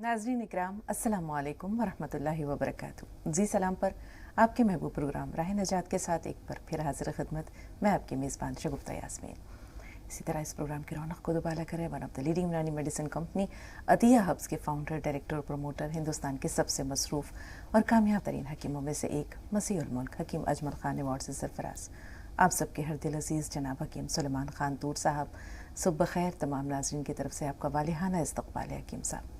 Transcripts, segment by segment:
नाज़रीन इकराम, अस्सलामु अलैकुम वरहमतुल्लाहि वबरकातुहू। जी सलाम पर आपके महबूब प्रोग्राम राह नजात के साथ एक बार फिर हाजिर खिदमत मैं आपकी मेज़बान शगुफ्ता यास्मीन। इसी तरह इस प्रोग्राम की रौनक को दोबारा करें वन ऑफ द लीडिंग यूनानी मेडिसिन कंपनी अतिया हब्स के फाउंडर, डायरेक्टर और प्रमोटर, हिंदुस्तान के सबसे मसरूफ़ और कामयाब तरीन हकीमों में से एक, मसीह उल मुल्क हकीम अजमल खान अवार्ड से सरफराज आप सबके हर दिल अजीज़ जनाब हकीम सुलेमान खान तूर साहब, सुबह खैर। तमाम नाज़रीन की तरफ से आपका वालिहाना इस्तक़बाल है हकीम साहब।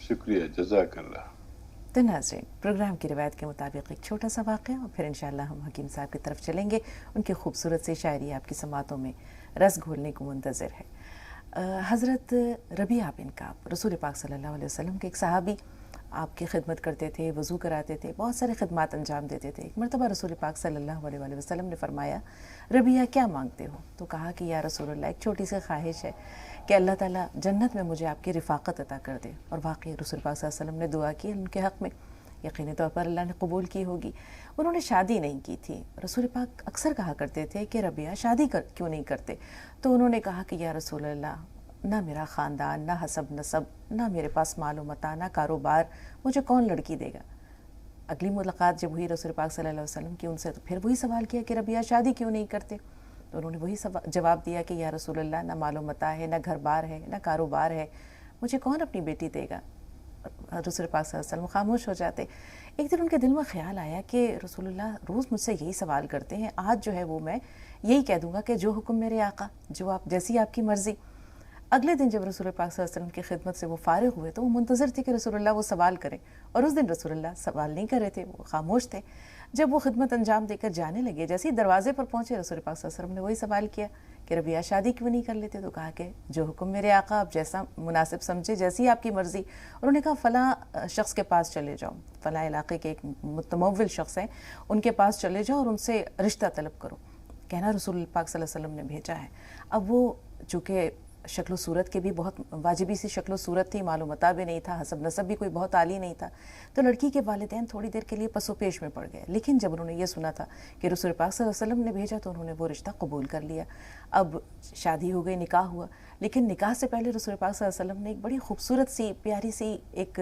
शुक्रिया, जज़ाकल्लाह। तो नाज़रीन, प्रोग्राम की रिवायत के मुताबिक एक छोटा सा वाक़या और फिर इंशाअल्लाह हम हकीम साहब की तरफ चलेंगे। उनकी खूबसूरत सी शायरी आपकी समातों में रस घोलने को मुंतज़र है। हज़रत रबिया बिन काब रसूल पाक सल्लल्लाहु अलैहि वसल्लम के एक सहाबी आपकी खिदमत करते थे, वज़ू कराते थे, बहुत सारे खिदमात अंजाम देते थे। एक मरतबा रसूल पाक सल्लल्लाहु अलैहि वसल्लम ने फरमाया, रबिया क्या मांगते हो? तो कहा कि या रसूलल्लाह, एक छोटी सी ख्वाहिश है कि अल्लाह ताला जन्नत में मुझे आपकी रिफ़ाक़त अता कर दे। और वाक़ई रसूल पाक सल्लल्लाहु अलैहि वसल्लम ने दुआ की उनके हक़ में, यकीनी तौर पर अल्लाह ने कबूल की होगी। उन्होंने शादी नहीं की थी। रसूल पाक अक्सर कहा करते थे कि रबिया शादी क्यों नहीं करते? तो उन्होंने कहा कि या रसूल अल्लाह, ना मेरा ख़ानदान, ना हसब नसब, ना मेरे पास मालो मता, ना कारोबार, मुझे कौन लड़की देगा? अगली मुलाकात जब हुई रसूल पाक सल्लल्लाहु अलैहि वसल्लम की उनसे, तो फिर वही सवाल किया कि रबिया शादी क्यों नहीं करते? तो उन्होंने वही जवाब दिया कि या रसूल अल्लाह, ना मालो मता है, ना घर बार है, ना कारोबार है, मुझे कौन अपनी बेटी देगा? रसूल पाक सल्लल्लाहु अलैहि वसल्लम खामोश हो जाते। एक दिन उनके दिल में ख्याल आया कि रसूलुल्लाह रोज़ मुझसे यही सवाल करते हैं, आज जो है वो मैं यही कह दूंगा कि जो हुक्म मेरे आका, जो आप जैसी आपकी मर्ज़ी। अगले दिन जब रसूल पाक सल्लल्लाहु अलैहि वसल्लम की खिदमत से वो फारिग हुए तो वो मुंतज़र थे कि रसूलुल्लाह वो सवाल करें, और उस दिन रसूलुल्लाह सवाल नहीं कर रहे थे, वो खामोश थे। जब वो खिदमत अंजाम देकर जाने लगे, जैसे ही दरवाजे पर पहुंचे, रसूल पाक सल्लल्लाहु अलैहि वसल्लम ने वही सवाल किया कि रबिया शादी क्यों नहीं कर लेते? तो कहा कि जो हुक्म मेरे आका, आप जैसा मुनासिब समझे, जैसी आपकी मर्ज़ी। उन्होंने कहा फ़लाँ शख्स के पास चले जाओ, फ़लाँ इलाके के एक मुतमव्विल शख्स हैं, उनके पास चले जाओ और उनसे रिश्ता तलब करो। कहना रसूल पाक सल्लल्लाहु अलैहि वसल्लम ने भेजा है। अब वो चूँकि शक्ल सूरत के भी बहुत वाजिबी सी शक्ल सूरत थी, मालूमता भी नहीं था, हसब नसब भी कोई बहुत आली नहीं था, तो लड़की के वालिदैन थोड़ी देर के लिए पसोपेश में पड़ गए। लेकिन जब उन्होंने ये सुना था कि रसूल पाक सल्लल्लाहु अलैहि वसल्लम ने भेजा, तो उन्होंने वो रिश्ता कबूल कर लिया। अब शादी हो गई, निकाह हुआ, लेकिन निकाह से पहले रसूल पाक सल्लल्लाहु अलैहि वसल्लम ने एक बड़ी खूबसूरत सी, प्यारी सी एक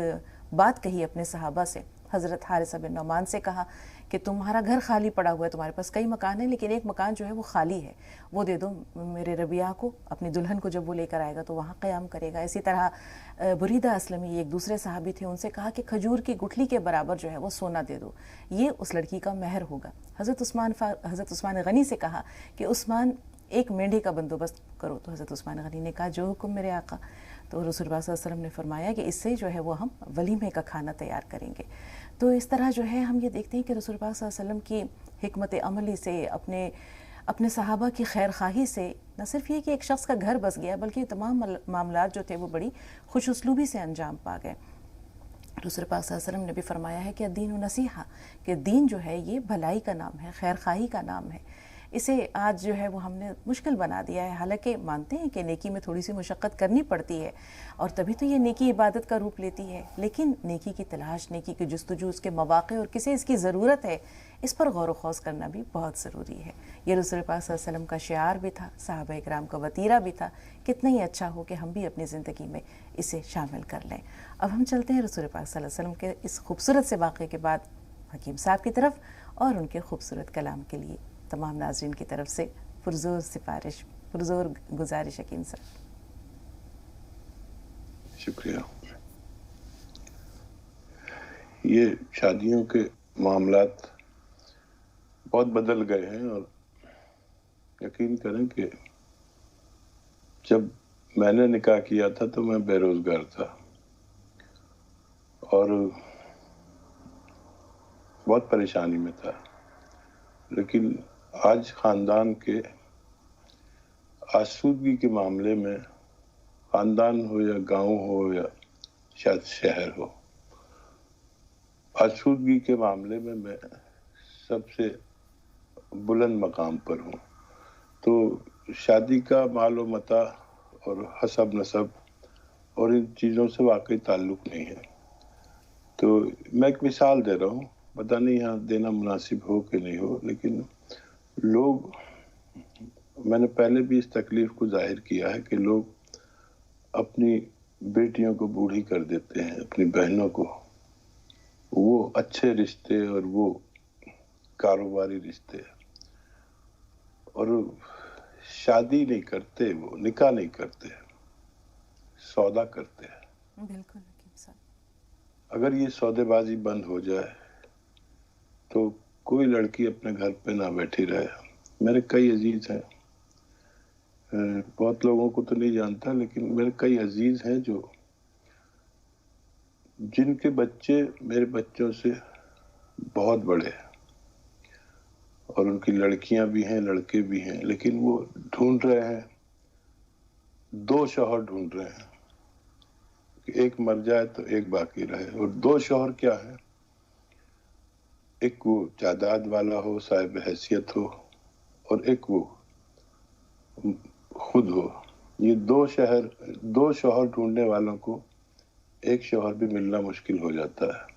बात कही अपने सहाबा से। हज़रत हारिसा बिन नौमान से कहा कि तुम्हारा घर खाली पड़ा हुआ है, तुम्हारे पास कई मकान हैं, लेकिन एक मकान जो है वो खाली है, वो दे दो मेरे रबिया को, अपनी दुल्हन को जब वो लेकर आएगा तो वहाँ क़याम करेगा। इसी तरह बुरीदा असलमी एक दूसरे साहबी थे, उनसे कहा कि खजूर की गुठली के बराबर जो है वो सोना दे दो, ये उस लड़की का महर होगा। हज़रत उस्मान गनी से कहा कि उस्मान एक मेंढे का बंदोबस्त करो, तो हज़रत उस्मान गनी ने कहा जो हुक्म मेरे आका। तो रसूल सल्लल्लाहु अलैहि वसल्लम ने फरमाया कि इससे जो है वो हम वलीमे का खाना तैयार करेंगे। तो इस तरह जो है हम ये देखते हैं कि रसूल सल्लल्लाहु अलैहि वसल्लम की हिकमत अमली से, अपने सहाबा की खैर खाही से, न सिर्फ ये कि एक शख्स का घर बस गया, बल्कि तमाम मामलात जो थे वो बड़ी खुश उसलूबी से अंजाम पा गए। रसूल पाक सल्लल्लाहु अलैहि वसल्लम ने भी फरमाया है कि दीन नसीहा, कि दीन जो है ये भलाई का नाम है, खैर खाही का नाम है। इसे आज जो है वो हमने मुश्किल बना दिया है। हालांकि मानते हैं कि नेकी में थोड़ी सी मुशक्क़त करनी पड़ती है और तभी तो ये नेकी इबादत का रूप लेती है, लेकिन नेकी की तलाश, नेकी की जुस्तजू, उसके मौक़े और किसे इसकी ज़रूरत है, इस पर गौर व खौज़ करना भी बहुत ज़रूरी है। ये रसूल पाक सल्लल्लाहु अलैहि वसल्लम का शिआर भी था, सहाबा इकराम का वतीरा भी था। कितना ही अच्छा हो कि हम भी अपनी ज़िंदगी में इसे शामिल कर लें। अब हम चलते हैं रसूल पाक सल्लल्लाहु अलैहि वसल्लम के इस खूबसूरत से वाक़े के बाद हकीम साहब की तरफ, और उनके खूबसूरत कलाम के लिए तमाम नाज़रीन की तरफ से पुरज़ोर सिफारिश, पुरज़ोर गुजारिश हकीम साहब। शुक्रिया। ये शादियों के मामलात बहुत बदल गए हैं, और यकीन करें कि जब मैंने निकाह किया था तो मैं बेरोज़गार था और बहुत परेशानी में था, लेकिन आज ख़ानदान के आसूदगी के मामले में, ख़ानदान हो या गांव हो या शायद शहर हो, आसूदगी के मामले में मैं सबसे बुलंद मकाम पर हूँ। तो शादी का मालो मता और हसब नसब और इन चीज़ों से वाकई ताल्लुक़ नहीं है। तो मैं एक मिसाल दे रहा हूँ, पता नहीं यहाँ देना मुनासिब हो कि नहीं हो, लेकिन लोग, मैंने पहले भी इस तकलीफ़ को ज़ाहिर किया है कि लोग अपनी بیٹیوں کو بوڑھی کر دیتے ہیں، اپنی بہنوں کو، وہ اچھے رشتے اور وہ کاروباری رشتے، اور شادی نہیں کرتے، وہ نکاح نہیں کرتے، سودا کرتے ہیں۔ بالکل حکیم صاحب۔ اگر یہ سودے بازی بند ہو جائے تو کوئی لڑکی اپنے گھر پہ نہ بیٹھی رہے۔ میرے کئی عزیز ہیں، بہت لوگوں کو تو نہیں جانتا، لیکن میرے کئی عزیز ہیں جن کے بچے میرے بچوں سے بہت بڑے ہیں، اور ان کی لڑکیاں بھی ہیں، لڑکے بھی ہیں، لیکن وہ ڈھونڈ رہے ہیں، 2 شوہر ڈھونڈ رہے ہیں کہ ایک مر جائے تو ایک باقی رہے۔ اور 2 شوہر کیا ہے؟ ایک وہ جائیداد والا ہو، صاحب حیثیت ہو، اور ایک وہ خود ہو۔ یہ 2 شوہر ڈھونڈنے والوں کو ایک شوہر بھی ملنا مشکل ہو جاتا ہے۔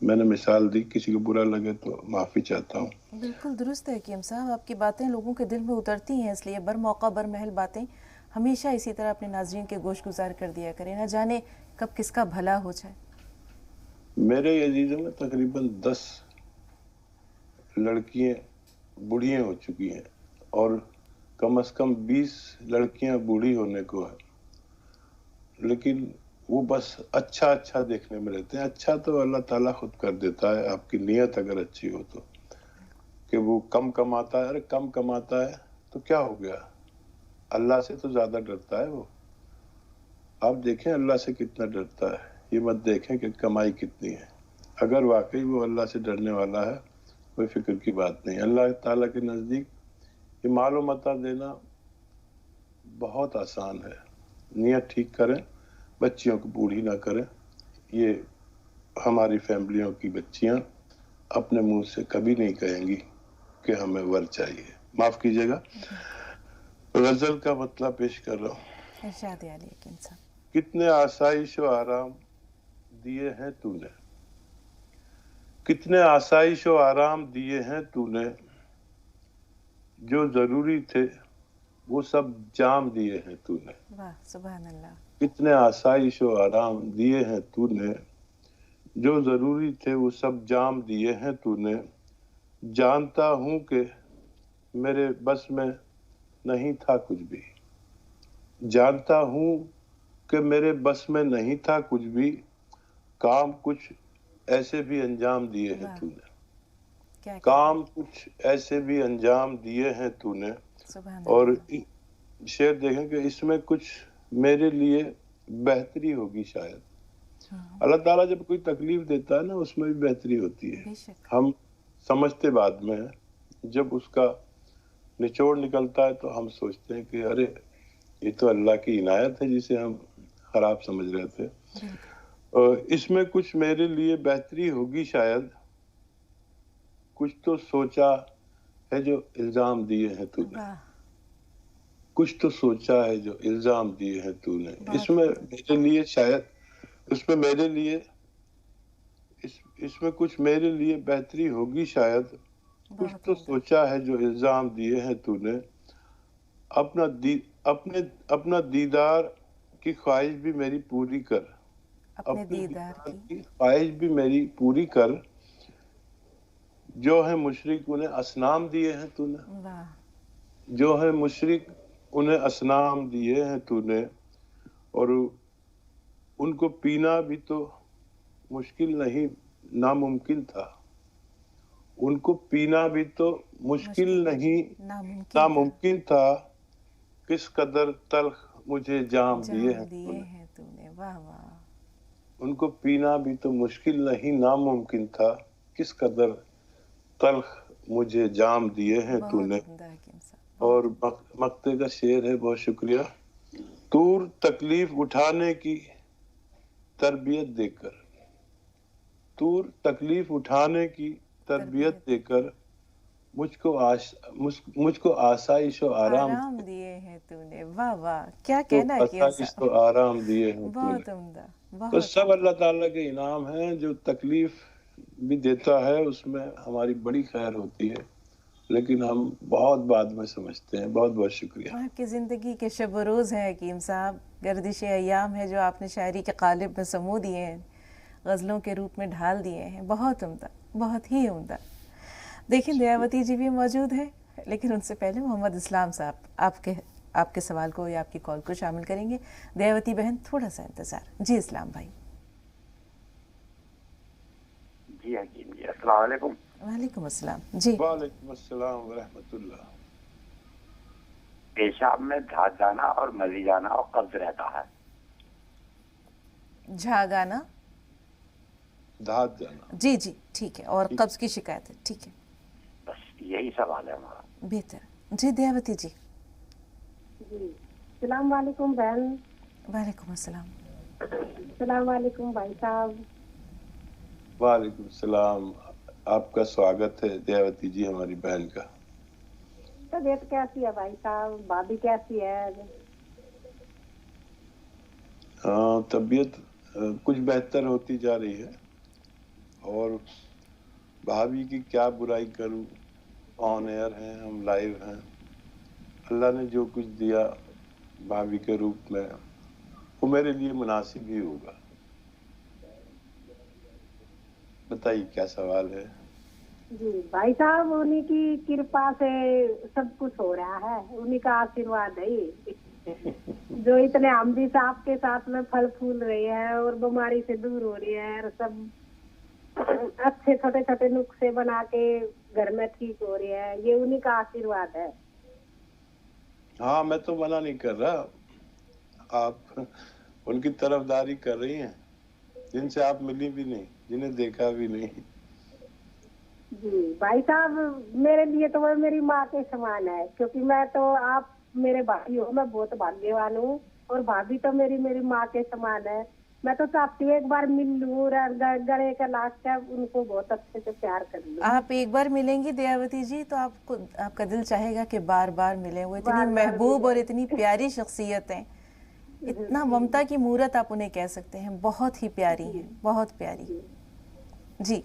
میں نے مثال دی، کسی کو برا لگے تو معافی چاہتا ہوں۔ بالکل درست ہے حکیم صاحب، آپ کی باتیں لوگوں کے دل میں اترتی ہیں، اس لیے بر موقع بر محل باتیں ہمیشہ اسی طرح اپنے ناظرین کے گوش گزار کر دیا کریں، نہ جانے کب کس کا بھلا ہو جائے۔ میرے عزیزوں میں تقریباً 10 لڑکیاں بوڑھیاں ہو چکی ہیں، اور کم از کم 20 لڑکیاں بوڑھی ہونے کو ہیں، لیکن وہ بس اچھا دیکھنے میں رہتے ہیں۔ اچھا تو اللہ تعالیٰ خود کر دیتا ہے، آپ کی نیت اگر اچھی ہو تو، کہ وہ کم کماتا ہے، ارے کم کماتا ہے تو کیا ہو گیا، اللہ سے تو زیادہ ڈرتا ہے وہ۔ آپ دیکھیں اللہ سے کتنا ڈرتا ہے، یہ مت دیکھیں کہ کمائی کتنی ہے۔ اگر واقعی وہ اللہ سے ڈرنے والا ہے، کوئی فکر کی بات نہیں۔ اللہ تعالیٰ کے نزدیک یہ مال و متاع دینا بہت آسان ہے۔ نیت ٹھیک کریں، بچیوں کو بوڑھی نہ کریں۔ یہ ہماری فیملیوں کی بچیاں اپنے منہ سے کبھی نہیں کہیں گی کہ ہمیں ور چاہیے۔ معاف کیجیے گا، غزل کا مطلب پیش کر رہا ہوں۔ ارشاد عالی حکیم صاحب۔ کتنے آسائش و آرام دیے ہیں تو نے، کتنے آسائش و آرام دیے ہیں تو نے، جو ضروری تھے وہ سب جام دیے ہیں تو نے۔ واہ سبحان اللہ۔ کتنے آسائش و آرام دیے ہیں تو نے، جو ضروری تھے وہ سب جام دیے ہیں تو نے۔ جانتا ہوں کہ میرے بس میں نہیں تھا کچھ بھی، جانتا ہوں کہ میرے بس میں نہیں تھا کچھ بھی، کام کچھ ایسے بھی انجام دیے ہیں تو نے، کام کچھ ایسے بھی انجام دیے ہیں تو نے۔ اور شعر دیکھیں کہ اس میں کچھ میرے لیے بہتری ہوگی شاید۔ اللہ تعالیٰ جب کوئی تکلیف دیتا ہے نا، اس میں بھی بہتری ہوتی ہے۔ ہم سمجھتے بعد میں ہیں، جب اس کا نچوڑ نکلتا ہے تو ہم سوچتے ہیں کہ ارے یہ تو اللہ کی عنایت ہے جسے ہم خراب سمجھ رہے تھے۔ اس میں کچھ میرے لیے بہتری ہوگی شاید، کچھ تو سوچا ہے جو الزام دیے ہیں تو نے، کچھ تو سوچا ہے جو الزام دیے ہیں تو نے۔ اس میں میرے لیے شاید، اس میں میرے لیے، اس میں کچھ میرے لیے بہتری ہوگی شاید، کچھ تو سوچا ہے جو الزام دیے ہیں تو نے۔ اپنا دیدار کی خواہش بھی میری پوری کر، اپنے دیدار کی خواہش بھی میری پوری کر، جو ہے مشرک انہیں اصنام دیے ہیں تو نے، جو ہے مشرک انہیں اصنام دیے ہیں تو نے، اور ان کو پینا بھی تو مشکل نہیں ناممکن تھا، ان کو پینا بھی تو مشکل نہیں ناممکن تھا، کس قدر تلخ مجھے جام دیے ہیں تو نے۔ ان کو پینا بھی تو مشکل نہیں ناممکن تھا، کس قدر تلخ مجھے جام دیے ہیں تو نے۔ اور مقطع کا شعر ہے، بہت شکریہ۔ طور تکلیف اٹھانے کی تربیت دے کر، طور تکلیف اٹھانے کی تربیت دے کر، مجھ کو آسائش و آرام دیے ہیں تو نے۔ واہ واہ کیا کہنا ہے کیا آسائش و آرام دیے ہیں بہت عمدہ۔ تو سب اللہ تعالیٰ کے انعام ہیں۔ جو تکلیف بھی دیتا ہے اس میں ہماری بڑی خیر ہوتی ہے، لیکن ہم بہت بعد میں سمجھتے ہیں. بہت بہت شکریہ. آپ کی زندگی کے شب و روز ہیں حکیم صاحب، گردش ایام ہے جو آپ نے شاعری کے قالب میں سمو دیے ہیں، غزلوں کے روپ میں ڈھال دیے ہیں. بہت عمدہ، بہت ہی عمدہ. دیکھیں دیاوتی جی بھی موجود ہیں، لیکن ان سے پہلے محمد اسلام صاحب آپ کے سوال کو یا آپ کی کال کو شامل کریں گے. دیاوتی بہن تھوڑا سا انتظار. جی اسلام بھائی. جی حکیم جی، السلام علیکم. وعلیکم السلام. جی وعلیکم السلام ورحمۃ اللہ. پیشاب میں دھات جانا اور مزی جانا اور قبض رہتا ہے. جھاگانا، دھات جانا. جی جی ٹھیک ہے، اور قبض کی شکایت ہے. ٹھیک ہے، بس یہی سوال ہے ہمارا. بہتر. جی دیاوتی جی. جی السلام علیکم بہن. وعلیکم السلام. السلام علیکم بھائی صاحب. وعلیکم السلام. آپ کا سواگت ہے دیاوتی جی، ہماری بہن کا. طبیعت کیسی ہے بھائی صاحب؟ بھابھی کیسی ہے؟ طبیعت کچھ بہتر ہوتی جا رہی ہے، اور بھابھی کی کیا برائی کروں. آن ایئر ہیں ہم، لائیو ہیں. اللہ نے جو کچھ دیا بھابھی کے روپ میں وہ میرے لیے مناسب ہی ہوگا. بتائیے کیا سوال ہے. جی بھائی صاحب، انہیں کی کرپا سے سب کچھ ہو رہا ہے، انہیں کا آشیرواد ہے جو اتنے ہم بھی صاحب کے ساتھ میں پھل پھول رہے ہیں اور بیماری سے دور ہو رہی ہے، اور سب اچھے چھوٹے چھوٹے نسخے بنا کے گھر میں ٹھیک ہو رہے ہیں. یہ انہیں کا آشیرواد ہے. ہاں میں تو منع نہیں کر رہا، آپ ان کی طرفداری کر رہی ہیں جن سے آپ ملی بھی نہیں، جنہیں دیکھا بھی نہیں. جی بھائی صاحب، میرے لیے تو وہ میری ماں کے سامان ہے، کیونکہ میں تو، آپ میرے بھائی ہو، میں بہت بھاگیوان ہوں، اور بھابھی تو میری ماں کے سامان ہے. میں تو چاہتی ہوں ایک بار مل لوں اور گلے کا لاسٹ ہے ان کو بہت اچھے سے پیار کر لوں. آپ ایک بار ملیں گی دیاوتی جی تو آپ کا دل چاہے گا کہ بار بار ملیں. وہ اتنی بار بار محبوب اور ملیں. اتنی پیاری شخصیت ہیں، اتنا ممتا کی مورت آپ انہیں کہہ سکتے ہیں. بہت ہی پیاری ہیں، بہت پیاری. جی.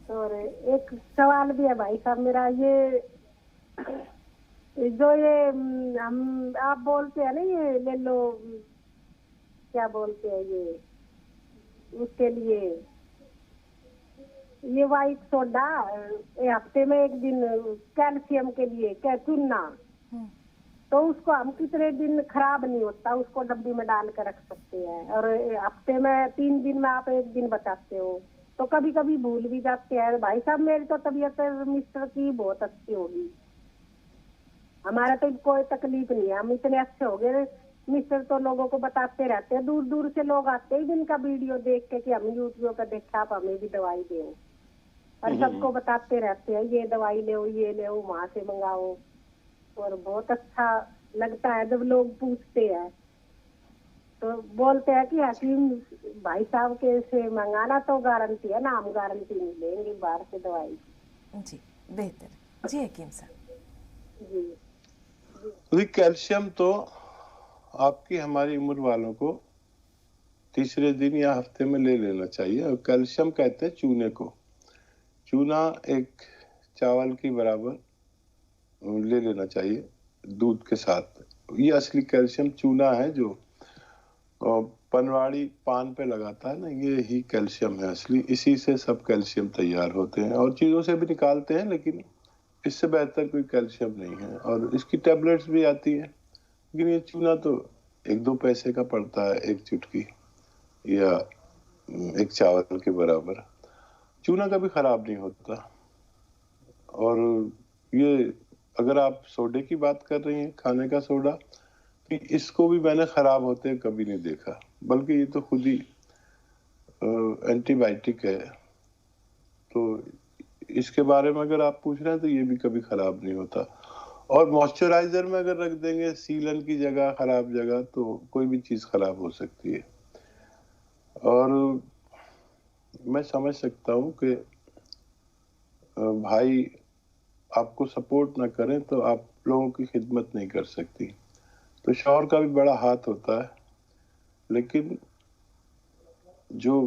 اور ایک سوال بھی ہے بھائی صاحب میرا، یہ جو یہ ہم آپ بولتے ہیں نا، یہ لے لو، کیا بولتے ہیں یہ، اس کے لیے یہ وائٹ سوڈا ہفتے میں ایک دن کیلشیم کے لیے چننا، تو اس کو ہم کتنے دن خراب نہیں ہوتا، اس کو ڈبی میں ڈال کے رکھ سکتے ہیں، اور ہفتے میں 3 دن میں آپ ایک دن بچاتے ہو، تو کبھی کبھی بھول بھی جاتے ہیں. بھائی صاحب میری تو طبیعت مسٹر کی بہت اچھی ہوگی، ہمارا تو کوئی تکلیف نہیں ہے، ہم اتنے اچھے ہو گئے. مسٹر تو لوگوں کو بتاتے رہتے ہیں، دور دور سے لوگ آتے ہیں جن کا ویڈیو دیکھ کے کہ ہم یوٹیوب پہ دیکھا، آپ ہمیں بھی دوائی دو، اور سب کو بتاتے رہتے ہیں یہ دوائی لو، یہ لو، وہاں سے منگاؤ. اور بہت اچھا لگتا ہے جب لوگ پوچھتے ہیں، تو بولتے ہیں کہ حکیم بھائی صاحب کے سے منگانا تو گارنٹی ہے نا، ہم گارنٹی نہیں لیں گے باہر سے دوائی. جی بہتر. جی حکیم صاحب. جی کیلشیم تو آپ کی ہماری عمر والوں کو تیسرے دن یا ہفتے میں لے لینا چاہیے. اور کیلشیم کہتے ہیں چونے کو. چونا ایک چاول کی برابر لے لینا چاہیے دودھ کے ساتھ. یہ اصلی کیلشیم چونا ہے جو پنواڑی پان پہ لگاتا ہے نا، یہ ہی کیلشیم ہے اصلی. اسی سے سب کیلشیم تیار ہوتے ہیں، اور چیزوں سے بھی نکالتے ہیں، لیکن اس سے بہتر کوئی کیلشیم نہیں ہے. اور اس کی ٹیبلٹس بھی آتی ہیں، لیکن یہ چونا تو 1-2 پیسے کا پڑتا ہے، ایک چٹکی یا ایک چاول کے برابر. چونا کبھی خراب نہیں ہوتا. اور یہ اگر آپ سوڈے کی بات کر رہی ہیں، کھانے کا سوڈا، اس کو بھی میں نے خراب ہوتے کبھی نہیں دیکھا، بلکہ یہ تو خود ہی اینٹی بائیوٹک ہے. تو اس کے بارے میں اگر آپ پوچھ رہے ہیں تو یہ بھی کبھی خراب نہیں ہوتا. اور موئسچرائزر میں اگر رکھ دیں گے سیلن کی جگہ، خراب جگہ، تو کوئی بھی چیز خراب ہو سکتی ہے. اور میں سمجھ سکتا ہوں کہ بھائی آپ کو سپورٹ نہ کریں تو آپ لوگوں کی خدمت نہیں کر سکتی. تو شوہر کا بھی بڑا ہاتھ ہوتا ہے، لیکن جو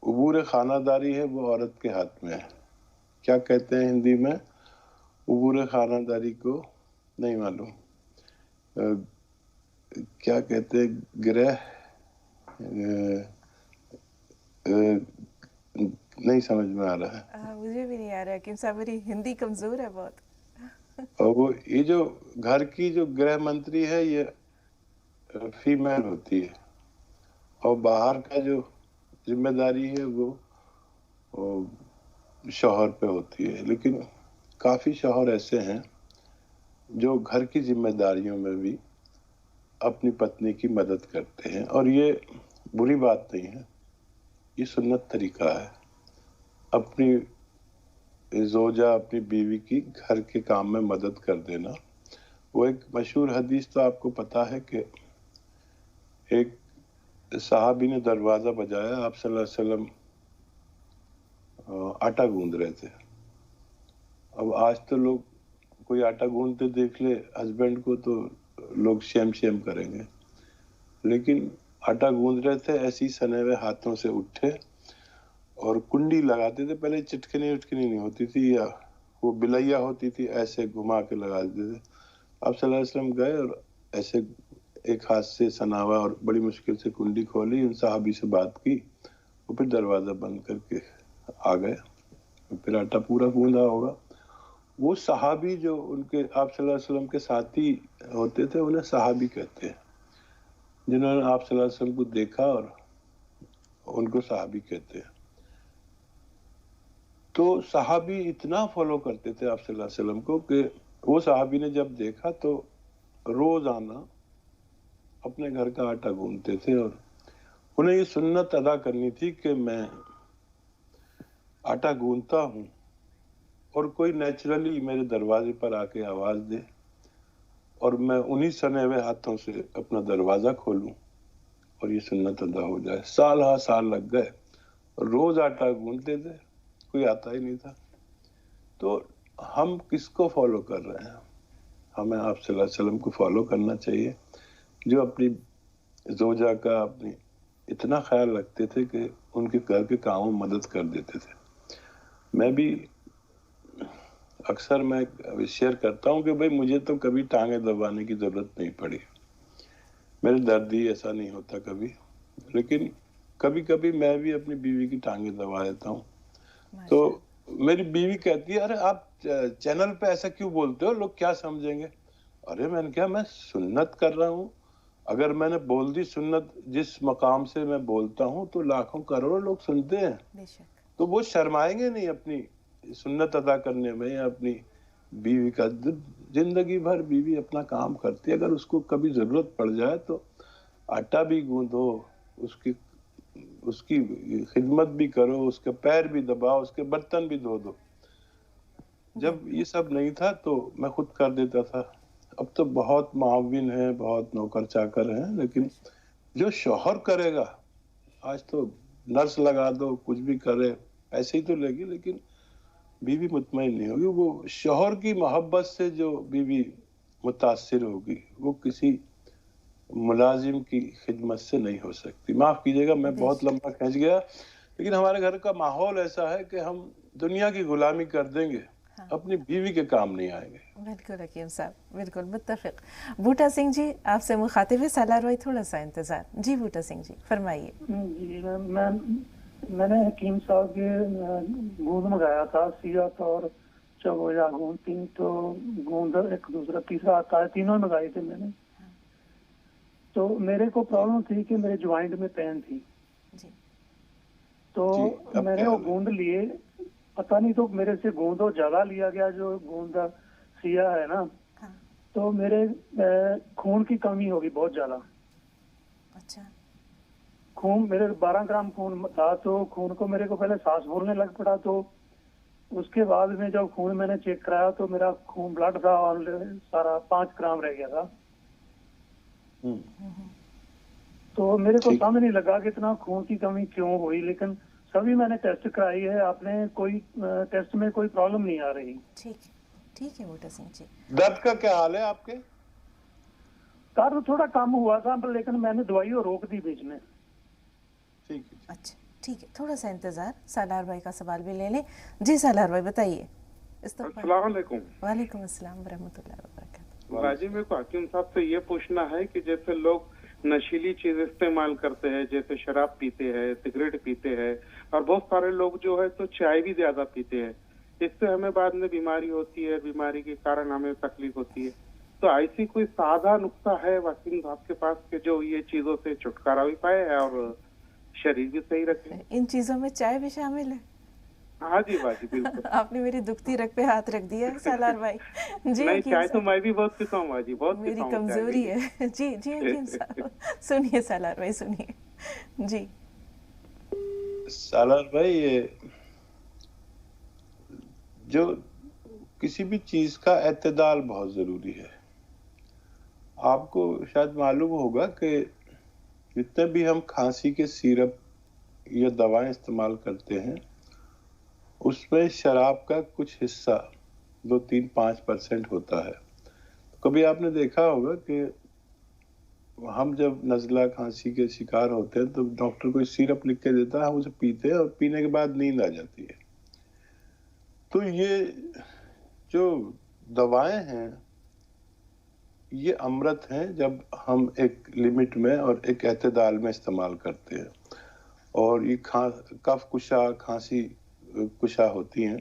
عبور خانہ داری ہے وہ عورت کے ہاتھ میں ہے. کیا کہتے ہیں ہندی میں، वो पूरे खानादारी को नहीं मालूम। क्या कहते हैं, ग्रह नहीं समझ में आ रहा है। मुझे भी नहीं आ रहा है कि साहब, मेरी हिंदी कमजोर है बहुत। और वो ये जो घर की जो गृह मंत्री है ये फीमेल होती है, और बाहर का जो जिम्मेदारी है वो शौहर पे होती है। लेकिन काफी शौहर ऐसे हैं जो घर की जिम्मेदारियों में भी अपनी पत्नी की मदद करते हैं, और ये बुरी बात नहीं है, ये सुन्नत तरीका है अपनी जोजा, अपनी बीवी की घर के काम में मदद कर देना। वो एक मशहूर हदीस तो आपको पता है कि एक साहबी ने दरवाजा बजाया, आप सल्लल्लाहु अलैहि वसल्लम आटा गूंद रहे थे। अब आज तो लोग कोई आटा गूंदते देख ले हस्बैंड को तो लोग शेम करेंगे, लेकिन आटा गूंद रहे थे, ऐसी सने हुए हाथों से उठे और कुंडी लगाते थे। पहले चिटकनी नहीं होती थी, या वो बिलैया होती थी, ऐसे घुमा के लगा देते थे। आप सल्लल्लाहु अलैहि वसल्लम गए और ऐसे एक हाथ से सनावा और बड़ी मुश्किल से कुंडी खोली, उन साहबी से बात की, और फिर दरवाजा बंद करके आ गए। फिर आटा पूरा गूंदा होगा। वो सहाबी जो उनके आप सल्लल्लाहु अलैहि वसल्लम के साथी होते थे, उन्हें सहाबी कहते हैं। जिन्होंने आप सल्लल्लाहु अलैहि वसल्लम को देखा और उनको सहाबी कहते हैं। तो सहाबी इतना फॉलो करते थे आप सल्लल्लाहु अलैहि वसल्लम को कि वो सहाबी ने जब देखा तो रोजाना अपने घर का आटा गूंदते थे, और उन्हें ये सुन्नत अदा करनी थी कि मैं आटा गूंदता हूँ और कोई नेचुरली मेरे दरवाजे पर आके आवाज दे और मैं उन्हीं सने हुए हाथों से अपना दरवाजा खोलूं और ये सुन्नत अदा हो जाए। साल लग गए, रोज आटा गूंदते थे, कोई आता ही नहीं था। तो हम किसको फॉलो कर रहे हैं? हमें आप सल्लल्लाहु अलैहि वसल्लम को फॉलो करना चाहिए, जो अपनी जोजा का अपनी इतना ख्याल रखते थे कि उनके घर के कामों में मदद कर देते थे। मैं भी अक्सर मैं शेयर करता हूँ कि भाई मुझे तो कभी टांगे दबाने की जरूरत नहीं पड़ी, मेरे दर्द ही ऐसा नहीं होता कभी, लेकिन कभी कभी मैं भी अपनी बीवी की टांगे दबा देता हूँ। तो मेरी बीवी कहती है, अरे आप चैनल पे ऐसा क्यों बोलते हो, लोग क्या समझेंगे? अरे मैंने क्या, मैं सुन्नत कर रहा हूँ, अगर मैंने बोल दी सुन्नत जिस मकाम से मैं बोलता हूँ तो लाखों करोड़ों लोग सुनते हैं, तो वो शर्माएंगे नहीं अपनी सुन्नत अदा करने में या अपनी बीवी का। जिंदगी भर बीवी अपना काम करती है, अगर उसको कभी जरूरत पड़ जाए तो आटा भी गूंदो, उसकी खिदमत भी करो, उसके पैर भी दबाओ, उसके बर्तन भी धो दो। जब ये सब नहीं था तो मैं खुद कर देता था। अब तो बहुत मुआविन है, बहुत नौकर चाकर हैं, लेकिन जो शौहर करेगा, आज तो नर्स लगा दो, कुछ भी करे, ऐसे ही तो लेगी, लेकिन बीवी मुतमईन नहीं होगी। वो शौहर की मोहब्बत से जो बीवी मुतासिर होगी वो किसी मुलाजिम की खिदमत से नहीं हो सकती। माफ कीजिएगा मैं बहुत लंबा खींच गया, लेकिन हमारे घर का माहौल ऐसा है कि हम दुनिया की गुलामी कर देंगे, हाँ। अपनी बीवी के काम नहीं आएंगे। बिल्कुल हकीम साहब, बिल्कुल मुत्तफिक। बूटा सिंह जी आपसे मुखातिब है सालार भाई, थोड़ा सा इंतजार। जी बूटा सिंह जी फरमाइए। मैंने हकीम साहब के गूंद मंगाया था, सियात और चबोया गूंद, तीन तो गूंद, एक दूसरा तीसरा आता है, तीनों मंगाए थे मैंने। तो मेरे को प्रॉब्लम थी कि मेरे ज्वाइंट में पेन थी जी। तो मैंने वो गूंद लिए, पता नहीं तो मेरे से गूंदो ज्यादा लिया गया, जो गूंद सिया है ना, हाँ। तो मेरे खून की कमी होगी बहुत ज्यादा। अच्छा। खून मेरे 12 ग्राम खून था, तो खून को मेरे को पहले सांस फूलने लग पड़ा। तो उसके बाद में जब खून मैंने चेक कराया तो मेरा खून ब्लड था और सारा 5 ग्राम रह गया था। तो मेरे को समझ नहीं लगा कि इतना खून की कमी क्यों हुई, लेकिन सभी मैंने टेस्ट कराई है, आपने कोई टेस्ट में कोई प्रॉब्लम नहीं आ रही। ठीक है बूटा सिंह जी। दर्द का क्या हाल है आपके? दर्द थोड़ा कम हुआ था, लेकिन मैंने दवाई रोक दी बीच में। अच्छा ठीक है, थोड़ा सा इंतजार, सालार भाई का सवाल भी ले लें। जी सालार भाई बताइए, अस्सलाम वालेकुम। वालेकुम अस्सलाम वरहमतुल्लाहि वबरकातुहू। बाजी, मेरे को हकीम साहब से ये पूछना है कि जैसे लोग नशीली चीज इस्तेमाल करते हैं, जैसे शराब पीते हैं, सिगरेट पीते हैं, और बहुत सारे लोग जो है तो चाय भी ज्यादा पीते हैं, इससे हमें बाद में बीमारी होती है, बीमारी के कारण हमें तकलीफ होती है। तो ऐसी कोई सादा नुस्खा है हकीम साहब के पास कि जो ये चीजों से छुटकारा भी पाए और शरीर भी सही रखे? इन चीजों में चाय भी शामिल है? हाँ जी बाजी, बिल्कुल। आपने मेरी दुखती रग पे हाथ रख दिया है सालार भाई। जी नहीं, चाय तो मैं भी बहुत पीता हूँ बाजी, बहुत मेरी पीता हूँ चाय कमजोरी भी। है। जी जी हकीम साहब, सुनिए सालार भाई, सुनिए जी। सालार भाई, ये जो किसी भी चीज का एतदाल बहुत जरूरी है। आपको शायद मालूम होगा कि जितने भी हम खांसी के सिरप या दवाएं इस्तेमाल करते हैं, उसमें शराब का कुछ हिस्सा 2-3-5% होता है। कभी आपने देखा होगा कि हम जब नज़ला खांसी के शिकार होते हैं तो डॉक्टर कोई सिरप लिख के देता है, हम उसे पीते हैं और पीने के बाद नींद आ जाती है। तो ये जो दवाएं हैं ये अमृत हैं जब हम एक लिमिट में और एक एतदाल में इस्तेमाल करते हैं। और ये कफ कुशा, खांसी कुशा होती हैं।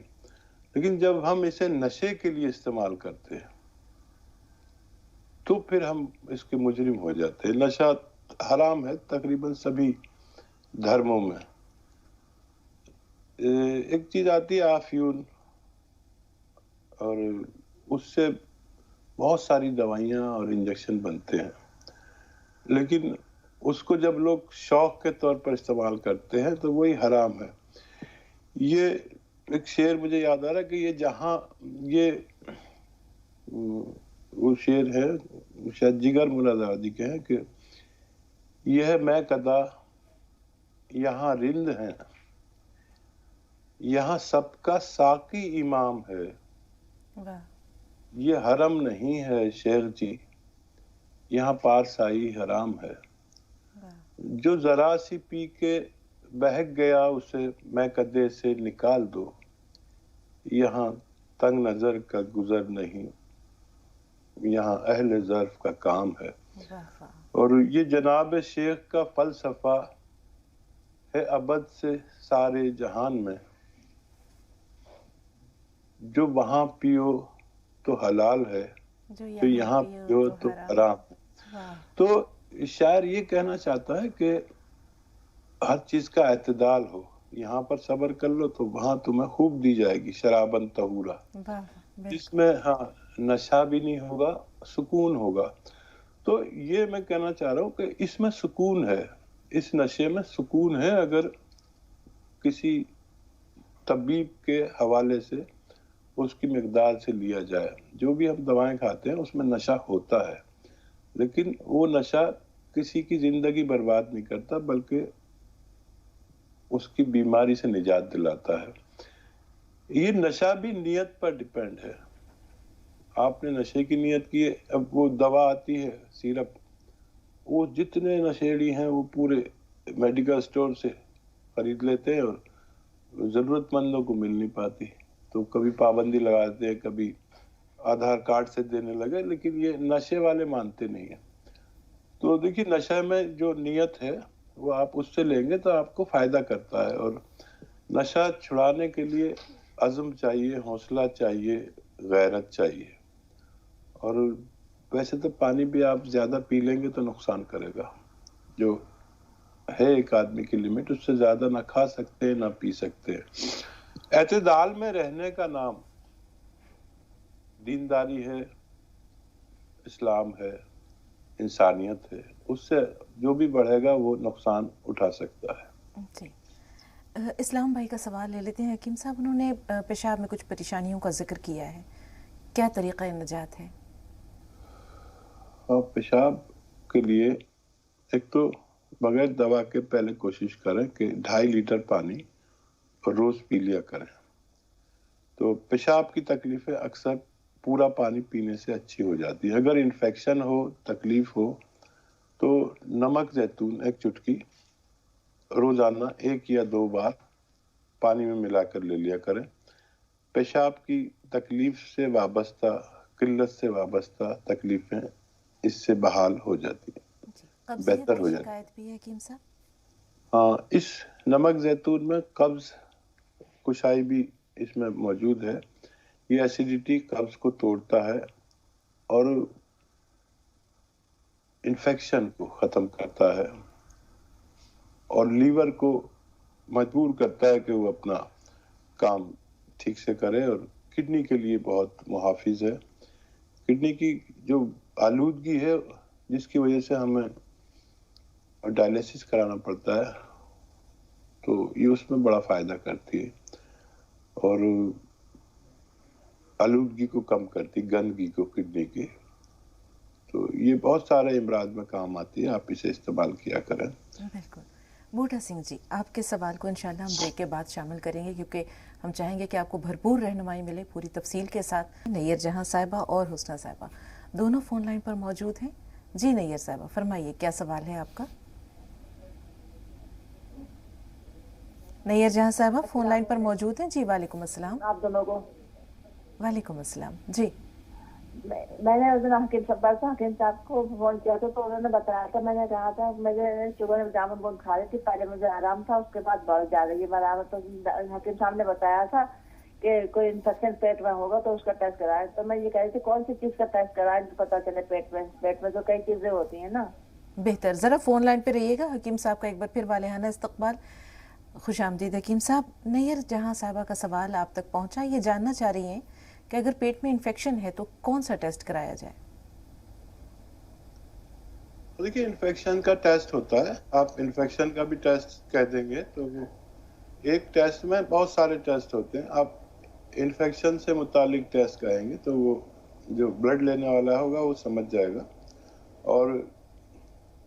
लेकिन जब हम इसे नशे के लिए इस्तेमाल करते हैं तो फिर हम इसके मुजरिम हो जाते हैं। नशा हराम है तकरीबन सभी धर्मों में। एक चीज आती है आफयून, और उससे बहुत सारी दवाइयाँ और इंजेक्शन बनते हैं, लेकिन उसको जब लोग शौक के तौर पर इस्तेमाल करते हैं तो वही हराम है। ये एक शेर मुझे याद आ रहा है कि ये जहाँ ये वो शेर है शायद जिगर मुरादाबादी के हैं कि यह मैं कदा यहाँ रिंद है, यहाँ सबका साकी इमाम है। ये हरम नहीं है शेर जी, यहाँ पारसाई हराम है। जो जरा सी पी के बहक गया उसे मैं कदे से निकाल दो, यहाँ तंग नजर का गुजर नहीं, यहाँ अहले ज़र्फ का काम है। और ये जनाब शेख का फलसफा है अबद से सारे जहान में, जो वहाँ पियो तो हलाल है, जो यहाँ पियो तो हराम। तो शायर ये कहना चाहता है कि हर चीज का एतदाल हो। यहाँ पर सब्र कर लो तो वहां तुम्हें खूब दी जाएगी शराबन तहूरा, जिसमें हाँ नशा भी नहीं होगा, सुकून होगा। तो ये मैं कहना चाह रहा हूँ कि इसमें सुकून है, इस नशे में सुकून है अगर किसी तबीब के हवाले से उसकी मिकदार से लिया जाए। जो भी हम दवाएं खाते हैं उसमें नशा होता है, लेकिन वो नशा किसी की जिंदगी बर्बाद नहीं करता बल्कि उसकी बीमारी से निजात दिलाता है। ये नशा भी नियत पर डिपेंड है। आपने नशे की नियत की है, अब वो दवा आती है सिरप, वो जितने नशेड़ी हैं वो पूरे मेडिकल स्टोर से खरीद लेते हैं और जरूरतमंदों को मिल नहीं पाती। तो कभी पाबंदी लगाते हैं, कभी आधार कार्ड से देने लगे, लेकिन ये नशे वाले मानते नहीं है। तो देखिए नशे में जो नियत है वो आप उससे लेंगे तो आपको फायदा करता है। और नशा छुड़ाने के लिए अज़्म चाहिए, हौसला चाहिए, गैरत चाहिए। और वैसे तो पानी भी आप ज्यादा पी लेंगे तो नुकसान करेगा, जो है एक आदमी की लिमिट, उससे ज्यादा ना खा सकते ना पी सकते। एतदाल में रहने का नाम दीनदारी है, इस्लाम है, इंसानियत है। उससे जो भी बढ़ेगा वो नुकसान उठा सकता है। जी, इस्लाम भाई का सवाल ले लेते हैं। हकीम साहब, उन्होंने पेशाब में कुछ परेशानियों का जिक्र किया है, क्या तरीका नजात है? पेशाब के लिए एक तो बगैर दवा के पहले कोशिश करें कि 2.5 लीटर पानी रोज पी लिया करें। तो पेशाब की तकलीफें अक्सर पूरा पानी पीने से अच्छी हो जाती है। अगर इन्फेक्शन हो, तकलीफ हो, तो नमक जैतून 1 चुटकी रोजाना 1 या 2 बार पानी में मिलाकर ले लिया करें। पेशाब की तकलीफ से वाबस्ता, किल्लत से वाबस्ता तकलीफें इससे बहाल हो जाती हैं, बेहतर हो जाती हैं। शिकायत भी है हकीम साहब? हाँ, इस नमक जैतून में कब्ज कुशाई भी इसमें मौजूद है। ये एसिडिटी कब्ज को तोड़ता है और इन्फेक्शन को ख़त्म करता है और लीवर को मजबूर करता है कि वो अपना काम ठीक से करे, और किडनी के लिए बहुत मुहाफिज है। किडनी की जो आलूदगी है जिसकी वजह से हमें डायलिसिस कराना पड़ता है, तो ये उसमें बड़ा फ़ायदा करती है और आलूदगी को कम करती, गंदगी को किडनी की। तो ये बहुत सारे इमराज में काम आती है, आप इसे इस्तेमाल किया करें। बिल्कुल। बूटा सिंह जी, आपके सवाल को इंशाल्लाह हम ब्रेक के बाद शामिल करेंगे, क्योंकि हम चाहेंगे कि आपको भरपूर रहनुमाई मिले पूरी तफसील के साथ। नैयर जहां साहिबा और हुस्ना साहिबा दोनों फ़ोन लाइन पर मौजूद हैं। जी नैयर साहिबा, फरमाइए क्या सवाल है आपका? नैयर जहां साहिबा फ़ोन लाइन पर मौजूद हैं। जी वालेकुम अस्सलाम। आप दोनों को वालेकुम अस्सलाम। जी मैंने उस दिन हकीम साहब को फोन किया था, तो उन्होंने बताया था, मैंने कहा था मुझे शुगर में जामुन बहुत खा रही थी, पहले मुझे आराम था, उसके बाद बढ़ जा रही है बराबर। तो हकीम साहब ने बताया था कि कोई इन्फेक्शन पेट में होगा तो उसका टेस्ट कराएं। तो मैं ये कह रही थी कौन सी चीज का टेस्ट कराएं तो पता चले पेट में तो कई चीजें होती है ना। बेहतर, ज़रा फ़ोन लाइन पे रहिएगा। हकीम साहब का एक बार फिर वालेहाना इस्तकबाल। खुश आमदीद हकीम साहब। नैयर जहां साहिबा का सवाल आप तक पहुंचा, ये जानना चाह रही हैं कि अगर पेट में इन्फेक्शन है तो कौन सा टेस्ट कराया जाए? देखिए, इन्फेक्शन का टेस्ट होता है, आप इन्फेक्शन का भी टेस्ट कह देंगे तो वो एक टेस्ट में बहुत सारे टेस्ट होते हैं। आप इन्फेक्शन से मुतालिक टेस्ट कहेंगे तो वो जो ब्लड लेने वाला होगा वो समझ जाएगा, और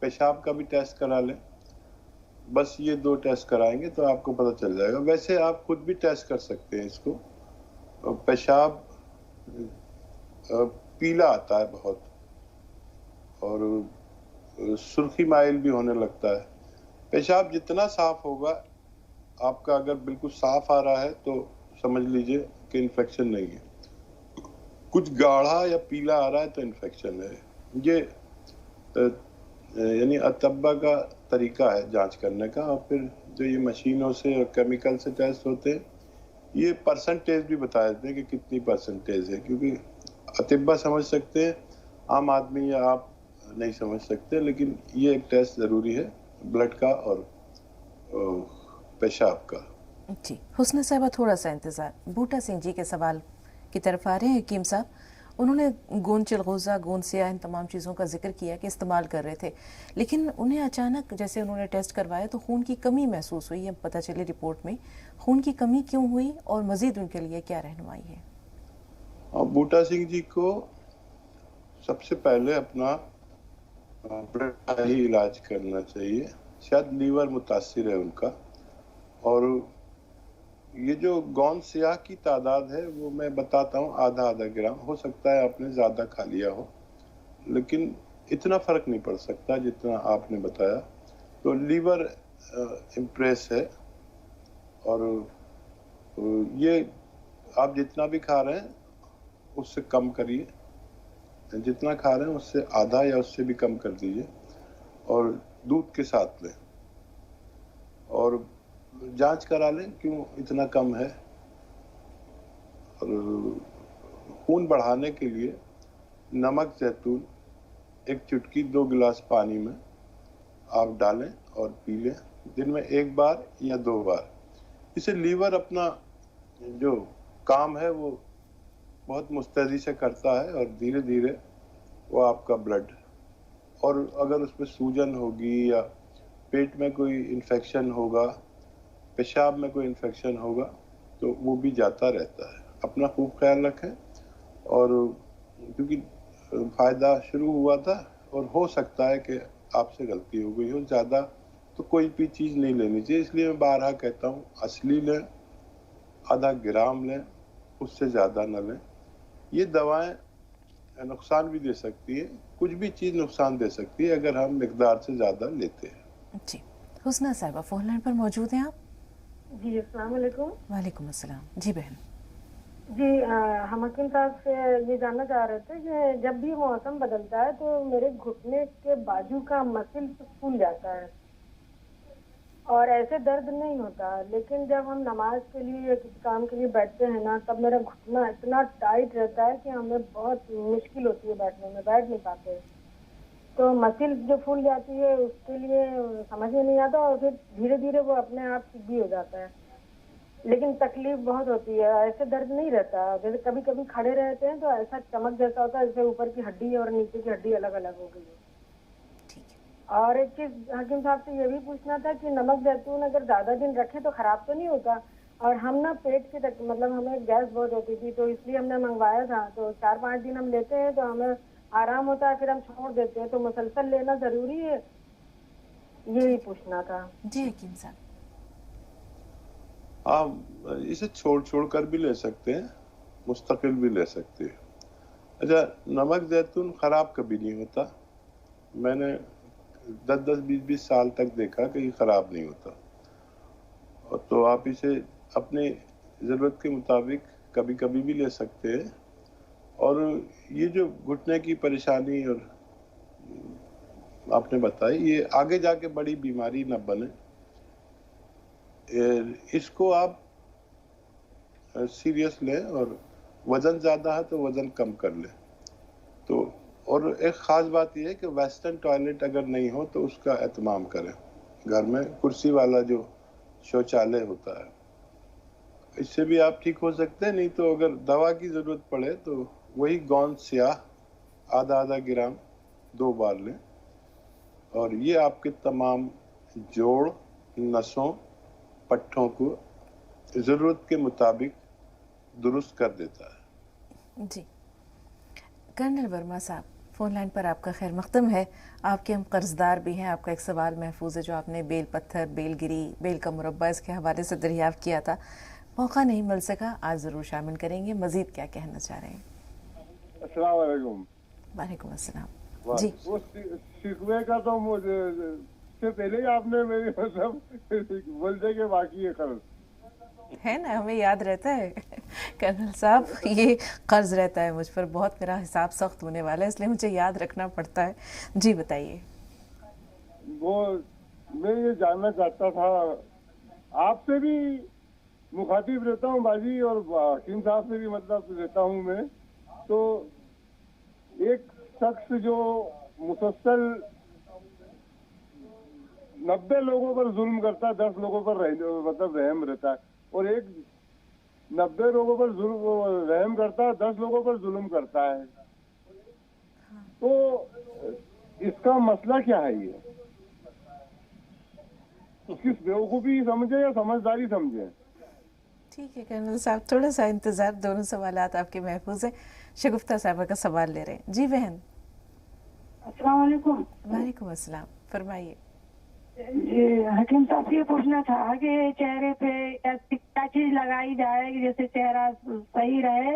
पेशाब का भी टेस्ट करा लें। बस ये 2 टेस्ट कराएंगे तो आपको पता चल जाएगा। वैसे आप खुद भी टेस्ट कर सकते हैं इसको। पेशाब पीला आता है बहुत और सुर्खी माइल भी होने लगता है। पेशाब जितना साफ होगा, आपका अगर बिल्कुल साफ आ रहा है तो समझ लीजिए कि इन्फेक्शन नहीं है। कुछ गाढ़ा या पीला आ रहा है तो इन्फेक्शन है। ये यानी अतब्बा का तरीका है जांच करने का। और फिर जो ये मशीनों से और केमिकल से टेस्ट होते हैं, ये परसेंटेज भी बता देते हैं कि कितनी परसेंटेज है, क्योंकि अतिब्बा समझ सकते हैं, आम आदमी या आप नहीं समझ सकते। लेकिन ये एक टेस्ट ज़रूरी है ब्लड का और पेशाब का। जी हुस्न साहिबा, थोड़ा सा इंतज़ार। बूटा सिंह जी के सवाल की तरफ आ रहे हैं हकीम साहब। उन्होंने गोंद चिलगोज़ा, गोंद सियाह, इन तमाम चीज़ों का जिक्र किया कि इस्तेमाल कर रहे थे, लेकिन उन्हें अचानक जैसे उन्होंने टेस्ट करवाया तो खून की कमी महसूस हुई। अब पता चले रिपोर्ट में खून की कमी क्यों हुई और मज़ीद उनके लिए क्या रहनुमाई है? बूटा सिंह जी को सबसे पहले अपना ब्लड का ही इलाज करना चाहिए। शायद लीवर मुतासिर है उनका, और ये जो गोंद सियाह की तादाद है वो मैं बताता हूँ, आधा ग्राम। हो सकता है आपने ज़्यादा खा लिया हो, लेकिन इतना फ़र्क नहीं पड़ सकता जितना आपने बताया। तो लीवर इम्प्रेस है, और ये आप जितना भी खा रहे हैं उससे कम करिए, जितना खा रहे हैं उससे आधा या उससे भी कम कर दीजिए, और दूध के साथ लें, और जांच करा लें क्यों इतना कम है। और खून बढ़ाने के लिए नमक जैतून 1 चुटकी 2 गिलास पानी में आप डालें और पी लें, दिन में 1 बार या 2 बार। इससे लीवर अपना जो काम है वो बहुत मुस्तैदी से करता है, और धीरे धीरे वो आपका ब्लड, और अगर उसमें सूजन होगी या पेट में कोई इन्फेक्शन होगा, पेशाब में कोई इन्फेक्शन होगा, तो वो भी जाता रहता है। अपना खूब ख्याल रखें, और क्योंकि फ़ायदा शुरू हुआ था और हो सकता है कि आपसे गलती हो गई हो, ज़्यादा तो कोई भी चीज़ नहीं लेनी चाहिए। इसलिए मैं बारहा कहता हूँ, असली लें, आधा ग्राम लें, उससे ज़्यादा न लें। ये दवाएं नुकसान भी दे सकती है, कुछ भी चीज़ नुकसान दे सकती है अगर हम मिकदार से ज़्यादा लेते हैं। जी हुस्ना साहिबा फ़ोन लाइन पर मौजूद हैं आप? जी अस्सलाम वालेकुम। वालेकुम अस्सलाम। जी बहन। جی ہم حکیم صاحب سے یہ جاننا چاہ رہے تھے کہ جب بھی موسم بدلتا ہے تو میرے گھٹنے کے بازو کا مسل پھول جاتا ہے اور ایسے درد نہیں ہوتا، لیکن جب ہم نماز کے لیے یا کسی کام کے لیے بیٹھتے ہیں نا تب میرا گھٹنا اتنا ٹائٹ رہتا ہے کہ ہمیں بہت مشکل ہوتی ہے بیٹھنے میں، بیٹھ نہیں پاتے. تو مسل جو پھول جاتی ہے اس کے لیے سمجھ میں نہیں آتا اور پھر دھیرے دھیرے وہ اپنے آپ ٹھیک بھی ہو جاتا ہے، لیکن تکلیف بہت ہوتی ہے. ایسے درد نہیں رہتا، جیسے کبھی کبھی کھڑے رہتے ہیں تو ایسا چمک جیسا ہوتا ہے جیسے اوپر کی ہڈی اور نیچے کی ہڈی الگ الگ ہو گئی ہے. ٹھیک ہے. اور ایک چیز حکیم صاحب سے یہ بھی پوچھنا تھا کہ نمک زیتون اگر زیادہ دن رکھے تو خراب تو نہیں ہوتا؟ اور ہم نا پیٹ کی مطلب ہمیں گیس بہت ہوتی تھی تو اس لیے ہم نے منگوایا تھا، تو 4-5 دن ہم لیتے ہیں تو ہمیں آرام ہوتا ہے، پھر ہم چھوڑ دیتے ہیں، تو مسلسل لینا ضروری ہے؟ یہی پوچھنا تھا. جی حکیم صاحب. آپ اسے چھوڑ کر بھی لے سکتے ہیں، مستقل بھی لے سکتے ہیں. اچھا، نمک زیتون خراب کبھی نہیں ہوتا. میں نے 10-20 سال تک دیکھا کہ یہ خراب نہیں ہوتا. اور تو آپ اسے اپنی ضرورت کے مطابق کبھی کبھی بھی لے سکتے ہیں. اور یہ جو گھٹنے کی پریشانی اور آپ نے بتائی، یہ آگے جا کے بڑی بیماری نہ بنے. اس کو آپ سیریس لیں، اور وزن زیادہ ہے تو وزن کم کر لیں. تو اور ایک خاص بات یہ ہے کہ ویسٹرن ٹوائلٹ اگر نہیں ہو تو اس کا اہتمام کریں. گھر میں کرسی والا جو شوچالے ہوتا ہے، اس سے بھی آپ ٹھیک ہو سکتے ہیں. نہیں تو اگر دوا کی ضرورت پڑے تو وہی گوند سیاہ آدھا گرام 2 بار لیں، اور یہ آپ کے تمام جوڑ، نسوں، پٹھوں کو ضرورت کے مطابق درست کر دیتا ہے. جی کرنل ورما صاحب، فون لائن پر آپ کا خیر مقدم ہے. آپ کے ہم قرضدار بھی ہیں. آپ کا ایک سوال محفوظ ہے جو آپ نے بیل پتھر، بیل گری، بیل کا مربع اس کے حوالے سے دریافت کیا تھا. موقع نہیں مل سکا، آج ضرور شامل کریں گے. مزید کیا کہنا چاہ رہے ہیں؟ السلام علیکم. وعلیکم السلام. جی وہ شکوے کا تو مجھے سے پہلے ہی آپ نے میری مطلب بولتے کہ باقی ہے قرض ہے نا، ہمیں یاد رہتا ہے کرنل صاحب، یہ قرض رہتا ہے مجھ پر بہت. میرا حساب سخت ہونے والا ہے اس لیے مجھے یاد رکھنا پڑتا ہے. جی بتائیے. وہ میں یہ جاننا چاہتا تھا، آپ سے بھی مخاطب رہتا ہوں باجی اور حکیم صاحب سے بھی مطلب رہتا ہوں میں. تو ایک شخص جو مسلسل 90 لوگوں پر ظلم کرتا ہے، 10 لوگوں پر مطلب رحم رہتا ہے، اور ایک 90 لوگوں پر رحم کرتا ہے، 10 لوگوں پر ظلم کرتا ہے. تو اس کا مسئلہ کیا ہے؟ یہ کس بیوقوفی سمجھے یا سمجھداری سمجھے؟ ٹھیک ہے کرنل صاحب، تھوڑا سا انتظار. دونوں سوالات آپ کے محفوظ ہیں. شگفتہ صاحبہ کا سوال لے رہے ہیں. جی بہن. السلام علیکم. وعلیکم السلام، فرمائیے. جی حکیم صاحب یہ پوچھنا تھا کہ چہرے پہ کیا چیز لگائی جائے کہ جیسے چہرہ صحیح رہے،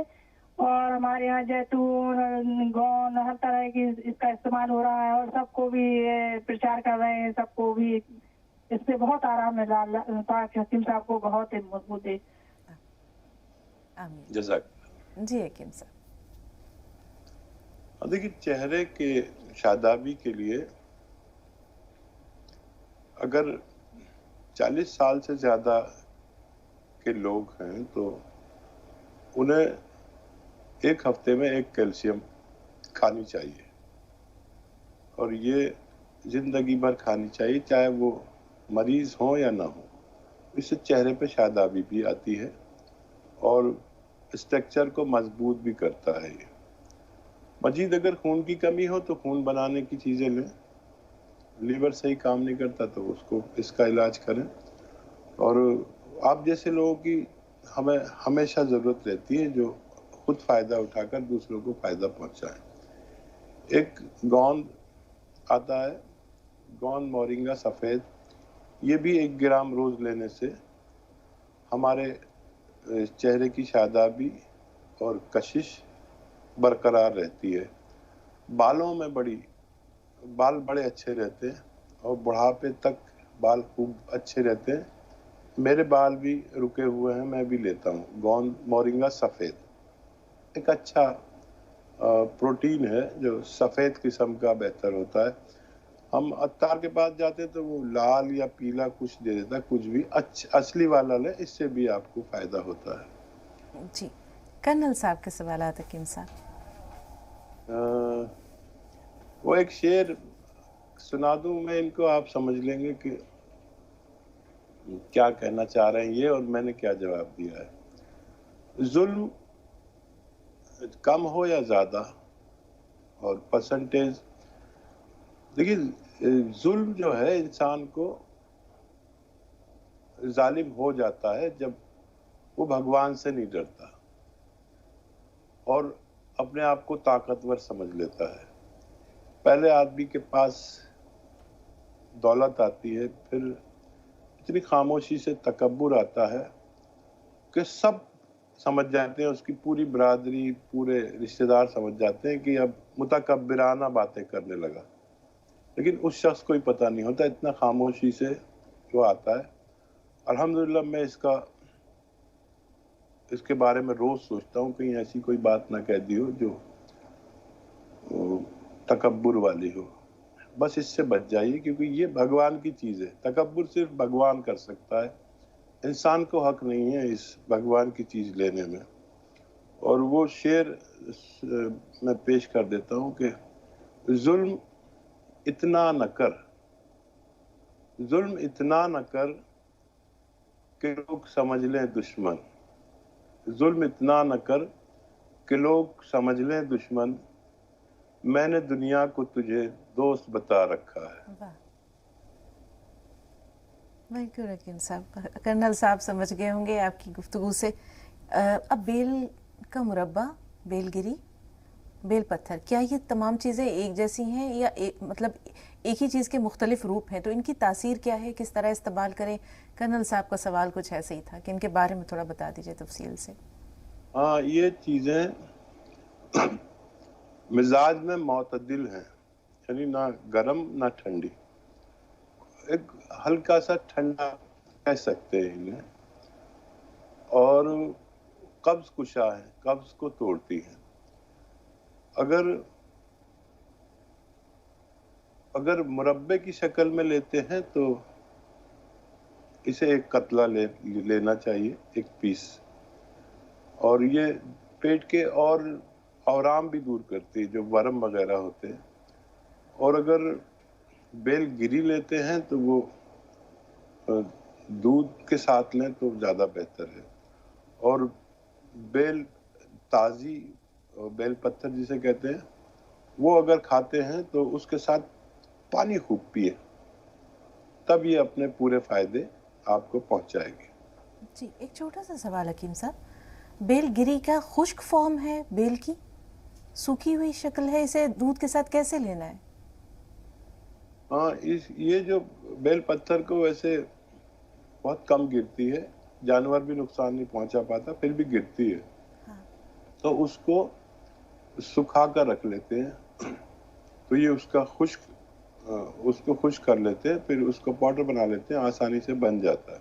اور ہمارے یہاں زیتون، گون، ہر طرح کی اس کا استعمال ہو رہا ہے اور سب کو بھی پرچار کر رہے ہیں، سب کو بھی اس سے بہت آرام ہے. پاک حکیم صاحب کو بہت مضبوط ہے. آمین. جزاک. جی حکیم صاحب. دیکھیے، چہرے کے شادابی کے لیے اگر 40 سال سے زیادہ کے لوگ ہیں تو انہیں ایک ہفتے میں 1 کیلشیم کھانی چاہیے، اور یہ زندگی بھر کھانی چاہیے، چاہے وہ مریض ہوں یا نہ ہوں. اس سے چہرے پہ شادابی بھی آتی ہے اور اسٹرکچر کو مضبوط بھی کرتا ہے. یہ مزید اگر خون کی کمی ہو تو خون بنانے کی چیزیں لیں. لیور صحیح کام نہیں کرتا تو اس کا علاج کریں. اور آپ جیسے لوگوں کی ہمیں ہمیشہ ضرورت رہتی ہے جو خود فائدہ اٹھا کر دوسروں کو فائدہ پہنچائیں. ایک گوند آتا ہے، گوند مورنگا سفید، یہ بھی 1 گرام روز لینے سے ہمارے چہرے کی شادابی اور کشش برقرار رہتی ہے. بالوں میں بال بڑے اچھے رہتے ہیں، اور بڑھاپے تک بال خوب اچھے رہتے ہیں. میرے بال بھی رکے ہوئے ہیں، میں بھی لیتا ہوں گوند مورنگا سفید، ایک اچھا پروٹین ہے جو سفید قسم کا بہتر ہوتا ہے. ہم عطار کے پاس جاتے تو وہ لال یا پیلا کچھ دے دیتا ہے، کچھ بھی اصلی والا لے، اس سے بھی آپ کو فائدہ ہوتا ہے. جی کرنل صاحب کے سوالات حکیم صاحب. وہ ایک شعر سنا دوں میں ان کو، آپ سمجھ لیں گے کہ کیا کہنا چاہ رہے ہیں یہ اور میں نے کیا جواب دیا ہے. ظلم کم ہو یا زیادہ اور پرسنٹیج، دیکھیے ظلم جو ہے انسان کو ظالم ہو جاتا ہے جب وہ بھگوان سے نہیں ڈرتا اور اپنے آپ کو طاقتور سمجھ لیتا ہے. پہلے آدمی کے پاس دولت آتی ہے، پھر اتنی خاموشی سے تکبر آتا ہے کہ سب سمجھ جاتے ہیں، اس کی پوری برادری، پورے رشتہ دار سمجھ جاتے ہیں کہ اب متکبرانہ باتیں کرنے لگا، لیکن اس شخص کو ہی پتہ نہیں ہوتا اتنا خاموشی سے جو آتا ہے. الحمدللہ میں اس کے بارے میں روز سوچتا ہوں کہیں ایسی کوئی بات نہ کہہ دی ہو جو تکبر والی ہو. بس اس سے بچ جائیے کیونکہ یہ بھگوان کی چیز ہے. تکبر صرف بھگوان کر سکتا ہے، انسان کو حق نہیں ہے اس بھگوان کی چیز لینے میں. اور وہ شعر میں پیش کر دیتا ہوں کہ ظلم اتنا نہ کر، ظلم اتنا نہ کر کہ لوگ سمجھ لیں دشمن، ظلم اتنا نہ کر کہ لوگ سمجھ لیں دشمن، میں نے دنیا کو تجھے دوست بتا رکھا ہے. بالکل حکیم صاحب. کرنل صاحب سمجھ گئے ہوں گے آپ کی گفتگو سے. اب بیل کا مربع، بیل گری، بیل پتھر، کیا یہ تمام چیزیں ایک جیسی ہیں یا مطلب ایک ہی چیز کے مختلف روپ ہیں؟ تو ان کی تاثیر کیا ہے، کس طرح استعمال کریں؟ کرنل صاحب کا سوال کچھ ایسے ہی تھا کہ ان کے بارے میں تھوڑا بتا دیجئے تفصیل سے. ہاں، یہ چیزیں مزاج میں معتدل ہیں، یعنی نہ گرم نہ ٹھنڈی، ایک ہلکا سا ٹھنڈا کہہ سکتے ہیں انہیں، اور قبض کشا ہے، قبض کو توڑتی ہیں. اگر مربے کی شکل میں لیتے ہیں تو اسے ایک قطلہ لینا چاہیے، ایک پیس، اور یہ پیٹ کے اور اورام بھی دور کرتی ہے جو ورم وغیرہ ہوتے ہیں. اور اگر بیل گری لیتے ہیں تو وہ دودھ کے ساتھ لیں تو زیادہ بہتر ہے. اور بیل تازی، بیل پتھر جسے کہتے ہیں، وہ اگر کھاتے ہیں تو اس کے ساتھ پانی خوب پیے، تب یہ اپنے پورے فائدے آپ کو پہنچائے گی. جی ایک چھوٹا سا سوال حکیم صاحب، بیل گری کا خشک فارم ہے بیل کی، سوکھی ہوئی شکل ہے، اسے دودھ کے ساتھ کیسے لینا ہے؟ ہاں، یہ جو بیل پتھر کو ویسے بہت کم گرتی ہے، جانور بھی نقصان نہیں پہنچا پاتا، پھر بھی گرتی ہے. تو اس کو سکھا کر رکھ لیتے ہیں، تو یہ اس کو خشک کر لیتے ہیں، پھر اس کو پاؤڈر بنا لیتے ہیں، آسانی سے بن جاتا ہے.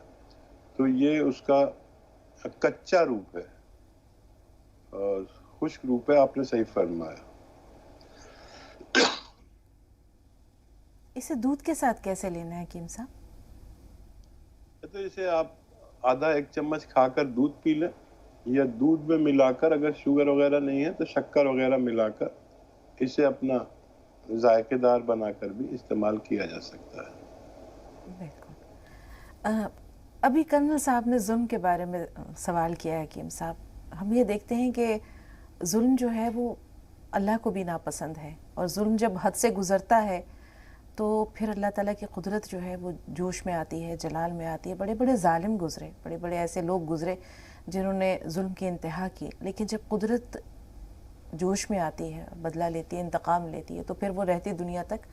تو یہ اس کا کچا روپ ہے، خشک روپ ہے، آپ نے صحیح فرمایا. اسے دودھ کے ساتھ کیسے لینا ہے حکیم صاحب؟ تو اسے آپ آدھا ایک چمچ کھا کر دودھ پی لیں، یا دودھ میں ملا کر، اگر شوگر وغیرہ نہیں ہے تو شکر وغیرہ ملا کر اسے اپنا ذائقے دار بنا کر بھی استعمال کیا جا سکتا ہے. بالکل. ابھی کرنل صاحب نے ظلم کے بارے میں سوال کیا ہے حکیم صاحب. ہم یہ دیکھتے ہیں کہ ظلم جو ہے وہ اللہ کو بھی ناپسند ہے، اور ظلم جب حد سے گزرتا ہے تو پھر اللہ تعالیٰ کی قدرت جو ہے وہ جوش میں آتی ہے، جلال میں آتی ہے. بڑے بڑے ظالم گزرے، بڑے بڑے ایسے لوگ گزرے جنہوں نے ظلم کی انتہا کی، لیکن جب قدرت جوش میں آتی ہے، بدلہ لیتی ہے، انتقام لیتی ہے، تو پھر وہ رہتی دنیا تک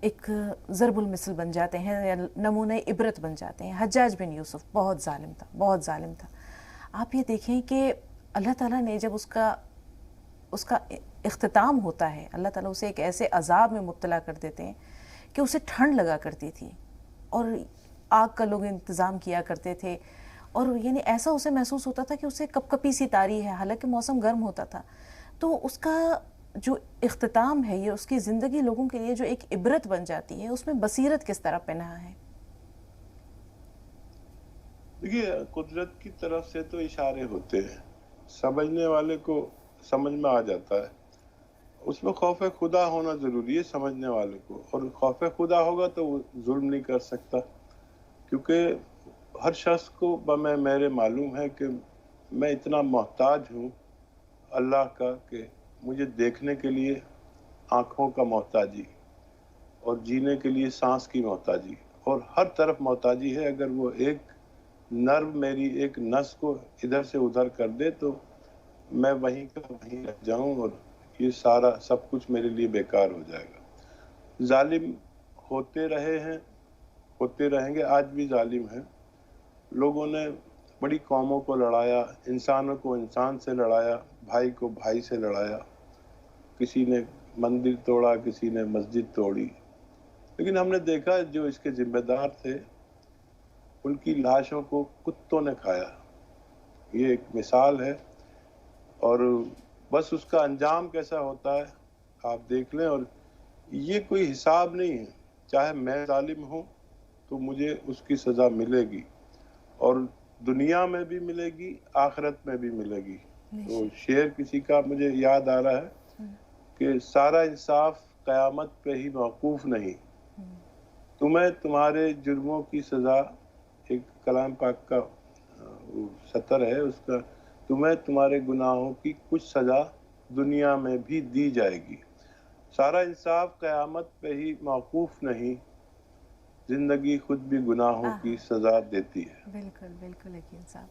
ایک ضرب المثل بن جاتے ہیں یا نمونہ عبرت بن جاتے ہیں. حجاج بن یوسف بہت ظالم تھا، بہت ظالم تھا. آپ یہ دیکھیں کہ اللہ تعالیٰ نے جب اس کا اختتام ہوتا ہے، اللہ تعالیٰ اسے ایک ایسے عذاب میں مبتلا کر دیتے ہیں کہ اسے ٹھنڈ لگا کرتی تھی، اور آگ کا لوگ انتظام کیا کرتے تھے، اور یعنی ایسا اسے محسوس ہوتا تھا کہ اسے کپ کپی سی تاری ہے، حالانکہ موسم گرم ہوتا تھا. تو اس کا جو اختتام ہے، یہ اس کی زندگی لوگوں کے لیے جو ایک عبرت بن جاتی ہے، اس میں بصیرت کس طرح پنہا ہے؟ دیکھیے، قدرت کی طرف سے تو اشارے ہوتے ہیں، سمجھنے والے کو سمجھ میں آ جاتا ہے. اس میں خوف خدا ہونا ضروری ہے سمجھنے والے کو، اور خوف خدا ہوگا تو وہ ظلم نہیں کر سکتا، کیونکہ ہر شخص کو میرے معلوم ہے کہ میں اتنا محتاج ہوں اللہ کا کہ مجھے دیکھنے کے لیے آنکھوں کا محتاجی، اور جینے کے لیے سانس کی محتاجی، اور ہر طرف محتاجی ہے. اگر وہ ایک نرو میری ایک نس کو ادھر سے ادھر کر دے تو میں وہیں کا وہیں رہ جاؤں، اور یہ سارا سب کچھ میرے لیے بیکار ہو جائے گا. ظالم ہوتے رہے ہیں، ہوتے رہیں گے، آج بھی ظالم ہیں. لوگوں نے بڑی قوموں کو لڑایا، انسانوں کو انسان سے لڑایا، بھائی کو بھائی سے لڑایا، کسی نے مندر توڑا، کسی نے مسجد توڑی. لیکن ہم نے دیکھا جو اس کے ذمہ دار تھے ان کی لاشوں کو کتوں نے کھایا. یہ ایک مثال ہے، اور بس اس کا انجام کیسا ہوتا ہے آپ دیکھ لیں. اور یہ کوئی حساب نہیں ہے، چاہے میں ظالم ہوں تو مجھے اس کی سزا ملے گی، اور دنیا میں بھی ملے گی، آخرت میں بھی ملے گی. تو شعر کسی کا مجھے یاد آ رہا ہے کہ سارا انصاف قیامت پہ ہی موقوف نہیں، تمہیں تمہارے جرموں کی سزا، ایک کلام پاک کا سطر ہے اس کا، تمہیں تمہارے گناہوں کی کچھ سزا دنیا میں بھی دی جائے گی. سارا انصاف قیامت پہ ہی موقوف نہیں، زندگی خود بھی گناہوں کی سزا دیتی ہے. بالکل بالکل حکیم صاحب.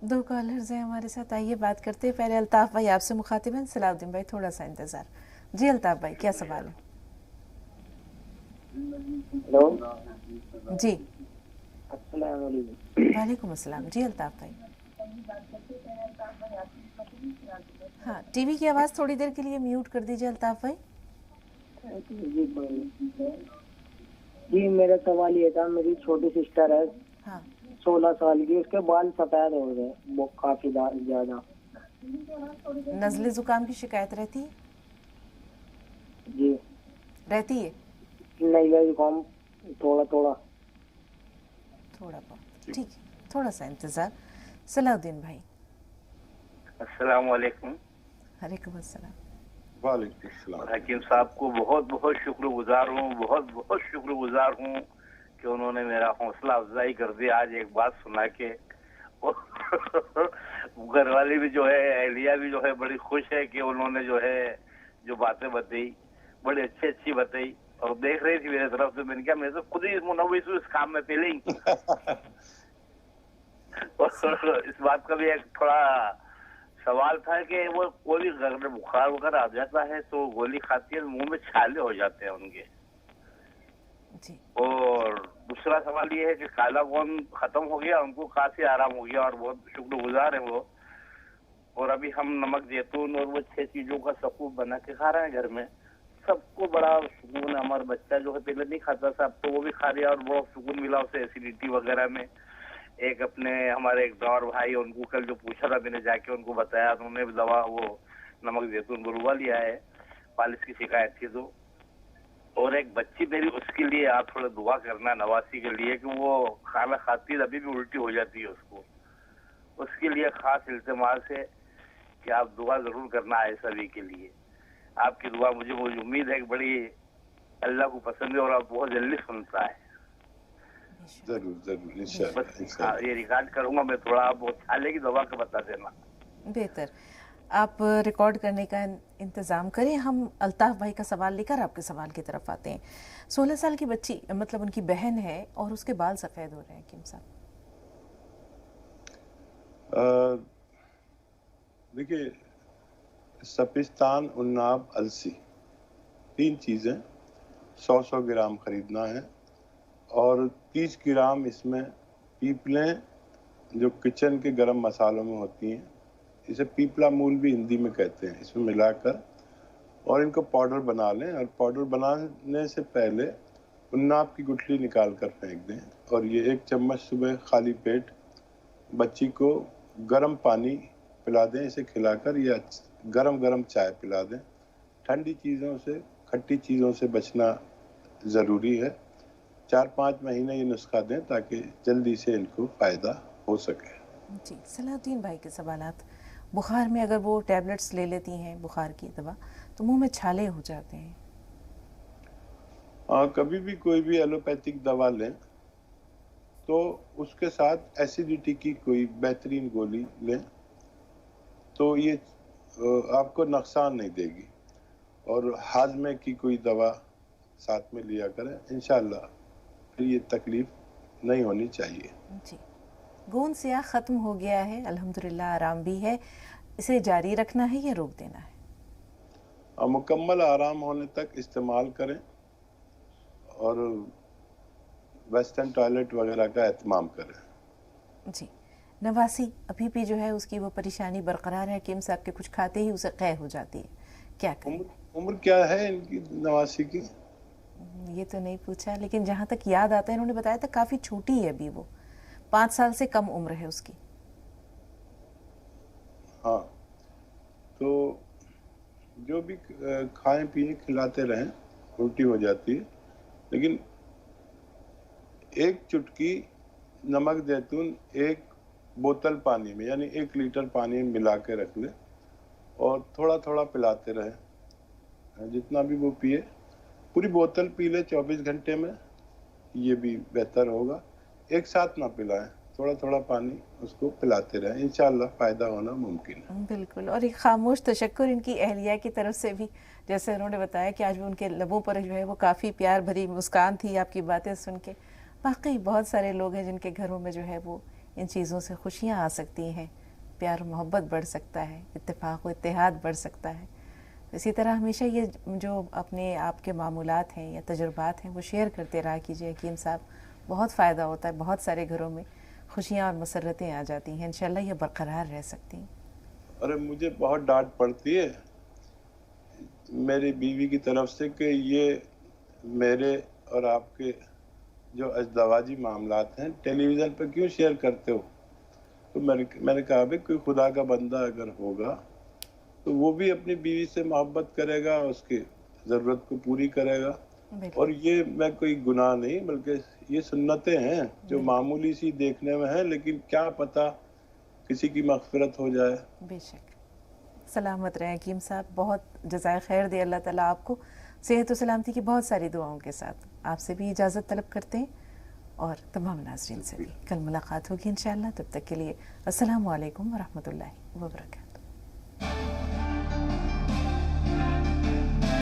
2 کالرز ہیں ہمارے ساتھ، آئیے بات کرتے ہیں. پہلے الطاف بھائی آپ سے مخاطب ہیں. صلاح الدین بھائی تھوڑا سا انتظار. جی الطاف بھائی کیا سوال ہے؟ ہلو جی السلام علیکم. وعلیکم السلام. جی الطاف بھائی. ہاں ٹی وی کی آواز تھوڑی دیر کے لیے میوٹ کر دیجیے الطاف بھائی. جی میرا سوال یہ تھا، میری چھوٹی سسٹر ہے 16 سال کی، اس کے بال سفید ہو گئے وہ کافی زیادہ. نزلے زکام کی شکایت رہتی ہے؟ جی رہتی ہے. نہیں زکام تھوڑا بہت. ٹھیک ہے تھوڑا سا انتظار. صلاح الدین بھائی. السلام علیکم. وعلیکم السلام. وعلیکم السلام. حکیم صاحب کو بہت بہت شکر گزار ہوں، بہت بہت شکر گزار ہوں کہ انہوں نے میرا حوصلہ افزائی کر دی آج ایک بات سنا کے. گھر والی بھی جو ہے، اہلیہ بھی جو ہے بڑی خوش ہے کہ انہوں نے جو ہے جو باتیں بتائی بڑی اچھی بتائی، اور دیکھ رہی تھی میرے طرف سے. میں نے کہا میں تو خود ہی منوس ہوں اس کام میں پہلے ہی. اور اس بات کا بھی ایک تھوڑا سوال تھا کہ وہ کوئی گھر میں بخار وغیرہ آ جاتا ہے تو گولی کھاتی ہے، منہ میں چھالے ہو جاتے ہیں ان کے. اور دوسرا سوال یہ ہے کہ کالا گون ختم ہو گیا، ان کو کافی آرام ہو گیا اور بہت شکر گزار ہیں وہ. اور ابھی ہم نمک زیتون اور وہ 6 چیزوں کا سکوب بنا کے کھا رہے ہیں گھر میں. سب کو بڑا سکون ہے. ہمارا بچہ جو ہے پہلے نہیں کھاتا تھا، اب تو وہ بھی کھا رہا اور بہت سکون ملا اسے ایسیڈیٹی وغیرہ میں. ایک اپنے ہمارے ایک دور بھائی، ان کو کل جو پوچھا تھا میں نے جا کے ان کو بتایا، انہوں نے دوا وہ نمک زیتون بروا لیا ہے، پالس کی شکایت تھی تو. اور ایک بچی میری، اس کے لیے آپ تھوڑا دعا کرنا نواسی کے لیے کہ وہ کھانا کھاتی ہے ابھی بھی الٹی ہو جاتی ہے اس کو. اس کے لیے خاص التماس ہے کہ آپ دعا ضرور کرنا ہے سبھی کے لیے. آپ کی دعا مجھے امید ہے کہ بڑی اللہ کو پسند ہے اور آپ بہت جلدی سنتا ہے. ضرور انشاءاللہ. یہ ریکارڈ کروں گا میں، تھوڑا آپ بہت چھالے کی دوا کا بتا دینا. بہتر آپ ریکارڈ کرنے کا انتظام کریں. ہم الطاف بھائی کا سوال لے کر آپ کے سوال کی طرف آتے ہیں. 16 سال کی بچی، مطلب ان کی بہن ہے، اور اس کے بال سفید ہو رہے ہیں حکیم صاحب. دیکھیے، سپستان، عناب، السی، 3 چیزیں 100 گرام خریدنا ہے، اور 30 گرام اس میں پیپلیں جو کچن کے گرم مسالوں میں ہوتی ہیں، اسے پیپلا مول بھی ہندی میں کہتے ہیں، اس میں ملا کر اور ان کو پاؤڈر بنا لیں. اور پاؤڈر بنانے سے پہلے उन्नाब की गुठली निकाल कर फेंक दें और ये 1 चम्मच सुबह खाली पेट बच्ची को गर्म पानी पिला दें, इसे खिलाकर, या गरम गरम चाय पिला दें। ठंडी चीज़ों से, खट्टी चीज़ों से बचना ज़रूरी है। 4-5 महीने ये नुस्खा दें ताकि जल्दी से इनको फ़ायदा हो सके। जी, सलाहुद्दीन भाई के सवालात, बुखार में अगर वो टैबलेट्स ले लेती हैं बुखार की दवा तो मुंह में छाले हो जाते हैं। कभी भी कोई भी एलोपैथिक दवा लें तो उसके साथ एसिडिटी की कोई बेहतरीन गोली लें तो ये आपको नुकसान नहीं देगी, और हाजमे की कोई दवा साथ में लिया करें, इंशाल्लाह फिर ये तकलीफ नहीं होनी चाहिए। जी, गूंद सियाह ख़त्म हो गया है, अल्हम्दुलिल्लाह आराम भी है, इसे जारी रखना है या रोक देना है? मुकम्मल आराम होने तक इस्तेमाल करें और वेस्टर्न टॉयलेट वगैरह का एहतमाम करें। जी, नवासी अभी भी जो है उसकी वो परेशानी बरकरार है, हकीम साहब के कुछ खाते ही उसे क़य हो जाती है, क्या करें? उम्र क्या है इनकी नवासी की? ये तो नहीं पूछा, लेकिन जहाँ तक याद आता है इन्होंने बताया था काफ़ी छोटी है अभी वो, 5 साल से कम उम्र है उसकी। हाँ, तो जो भी खाएं पिए खिलाते रहें, उल्टी हो जाती है, लेकिन 1 चुटकी नमक जैतून 1 बोतल पानी में, यानी 1 लीटर पानी में मिला के रख ले और थोड़ा थोड़ा पिलाते रहें। जितना भी वो पिए, पूरी बोतल पी ले 24 घंटे में, ये भी बेहतर होगा। एक साथ ना पिलाएं, थोड़ा थोड़ा पानी उसको पिलाते रहें, इंशाल्लाह फ़ायदा होना मुमकिन है। बिल्कुल, और एक खामोश तशक्कुर इनकी अहलिया की तरफ से भी, जैसे उन्होंने बताया कि आज भी उनके लबों पर जो है वो काफ़ी प्यार भरी मुस्कान थी आपकी बातें सुन के। वाकई बहुत सारे लोग हैं जिनके घरों में जो है वो इन चीज़ों से खुशियाँ आ सकती हैं, प्यार मोहब्बत बढ़ सकता है, इत्तेफाक व इत्तेहाद बढ़ सकता है। इसी तरह हमेशा ये जो अपने आपके मामूलात हैं या तजुर्बात हैं वो शेयर करते रहा कीजिए हकीम साहब, बहुत फ़ायदा होता है, बहुत सारे घरों में खुशियाँ और मसरतें आ जाती हैं, इंशाल्लाह ये बरकरार रह सकती हैं। अरे मुझे बहुत डांट पड़ती है मेरी बीवी की तरफ से कि ये मेरे और आपके जो अज़दवाजी मामलात हैं टेलीविज़न पर क्यों शेयर करते हो। तो मैंने कहा भाई कोई खुदा का बंदा अगर होगा तो वो भी अपनी बीवी से मोहब्बत करेगा, उसकी ज़रूरत को पूरी करेगा, और ये मैं कोई गुनाह नहीं, बल्कि ये सुन्नतें हैं जो मामूली सी देखने में है, लेकिन क्या पता किसी की मग़फ़िरत हो जाए। बेशक। सलामत रहें हकीम साहब, बहुत जज़ाए खैर दे अल्लाह ताला आपको, सेहत और सलामती की बहुत सारी दुआओं के साथ। आपसे भी इजाज़त तलब करते हैं और तमाम नाज़रीन से भी। कल मुलाकात होगी इंशाअल्लाह, तब तक के लिए अस्सलामु अलैकुम व रहमतुल्लाहि व बरकातहू।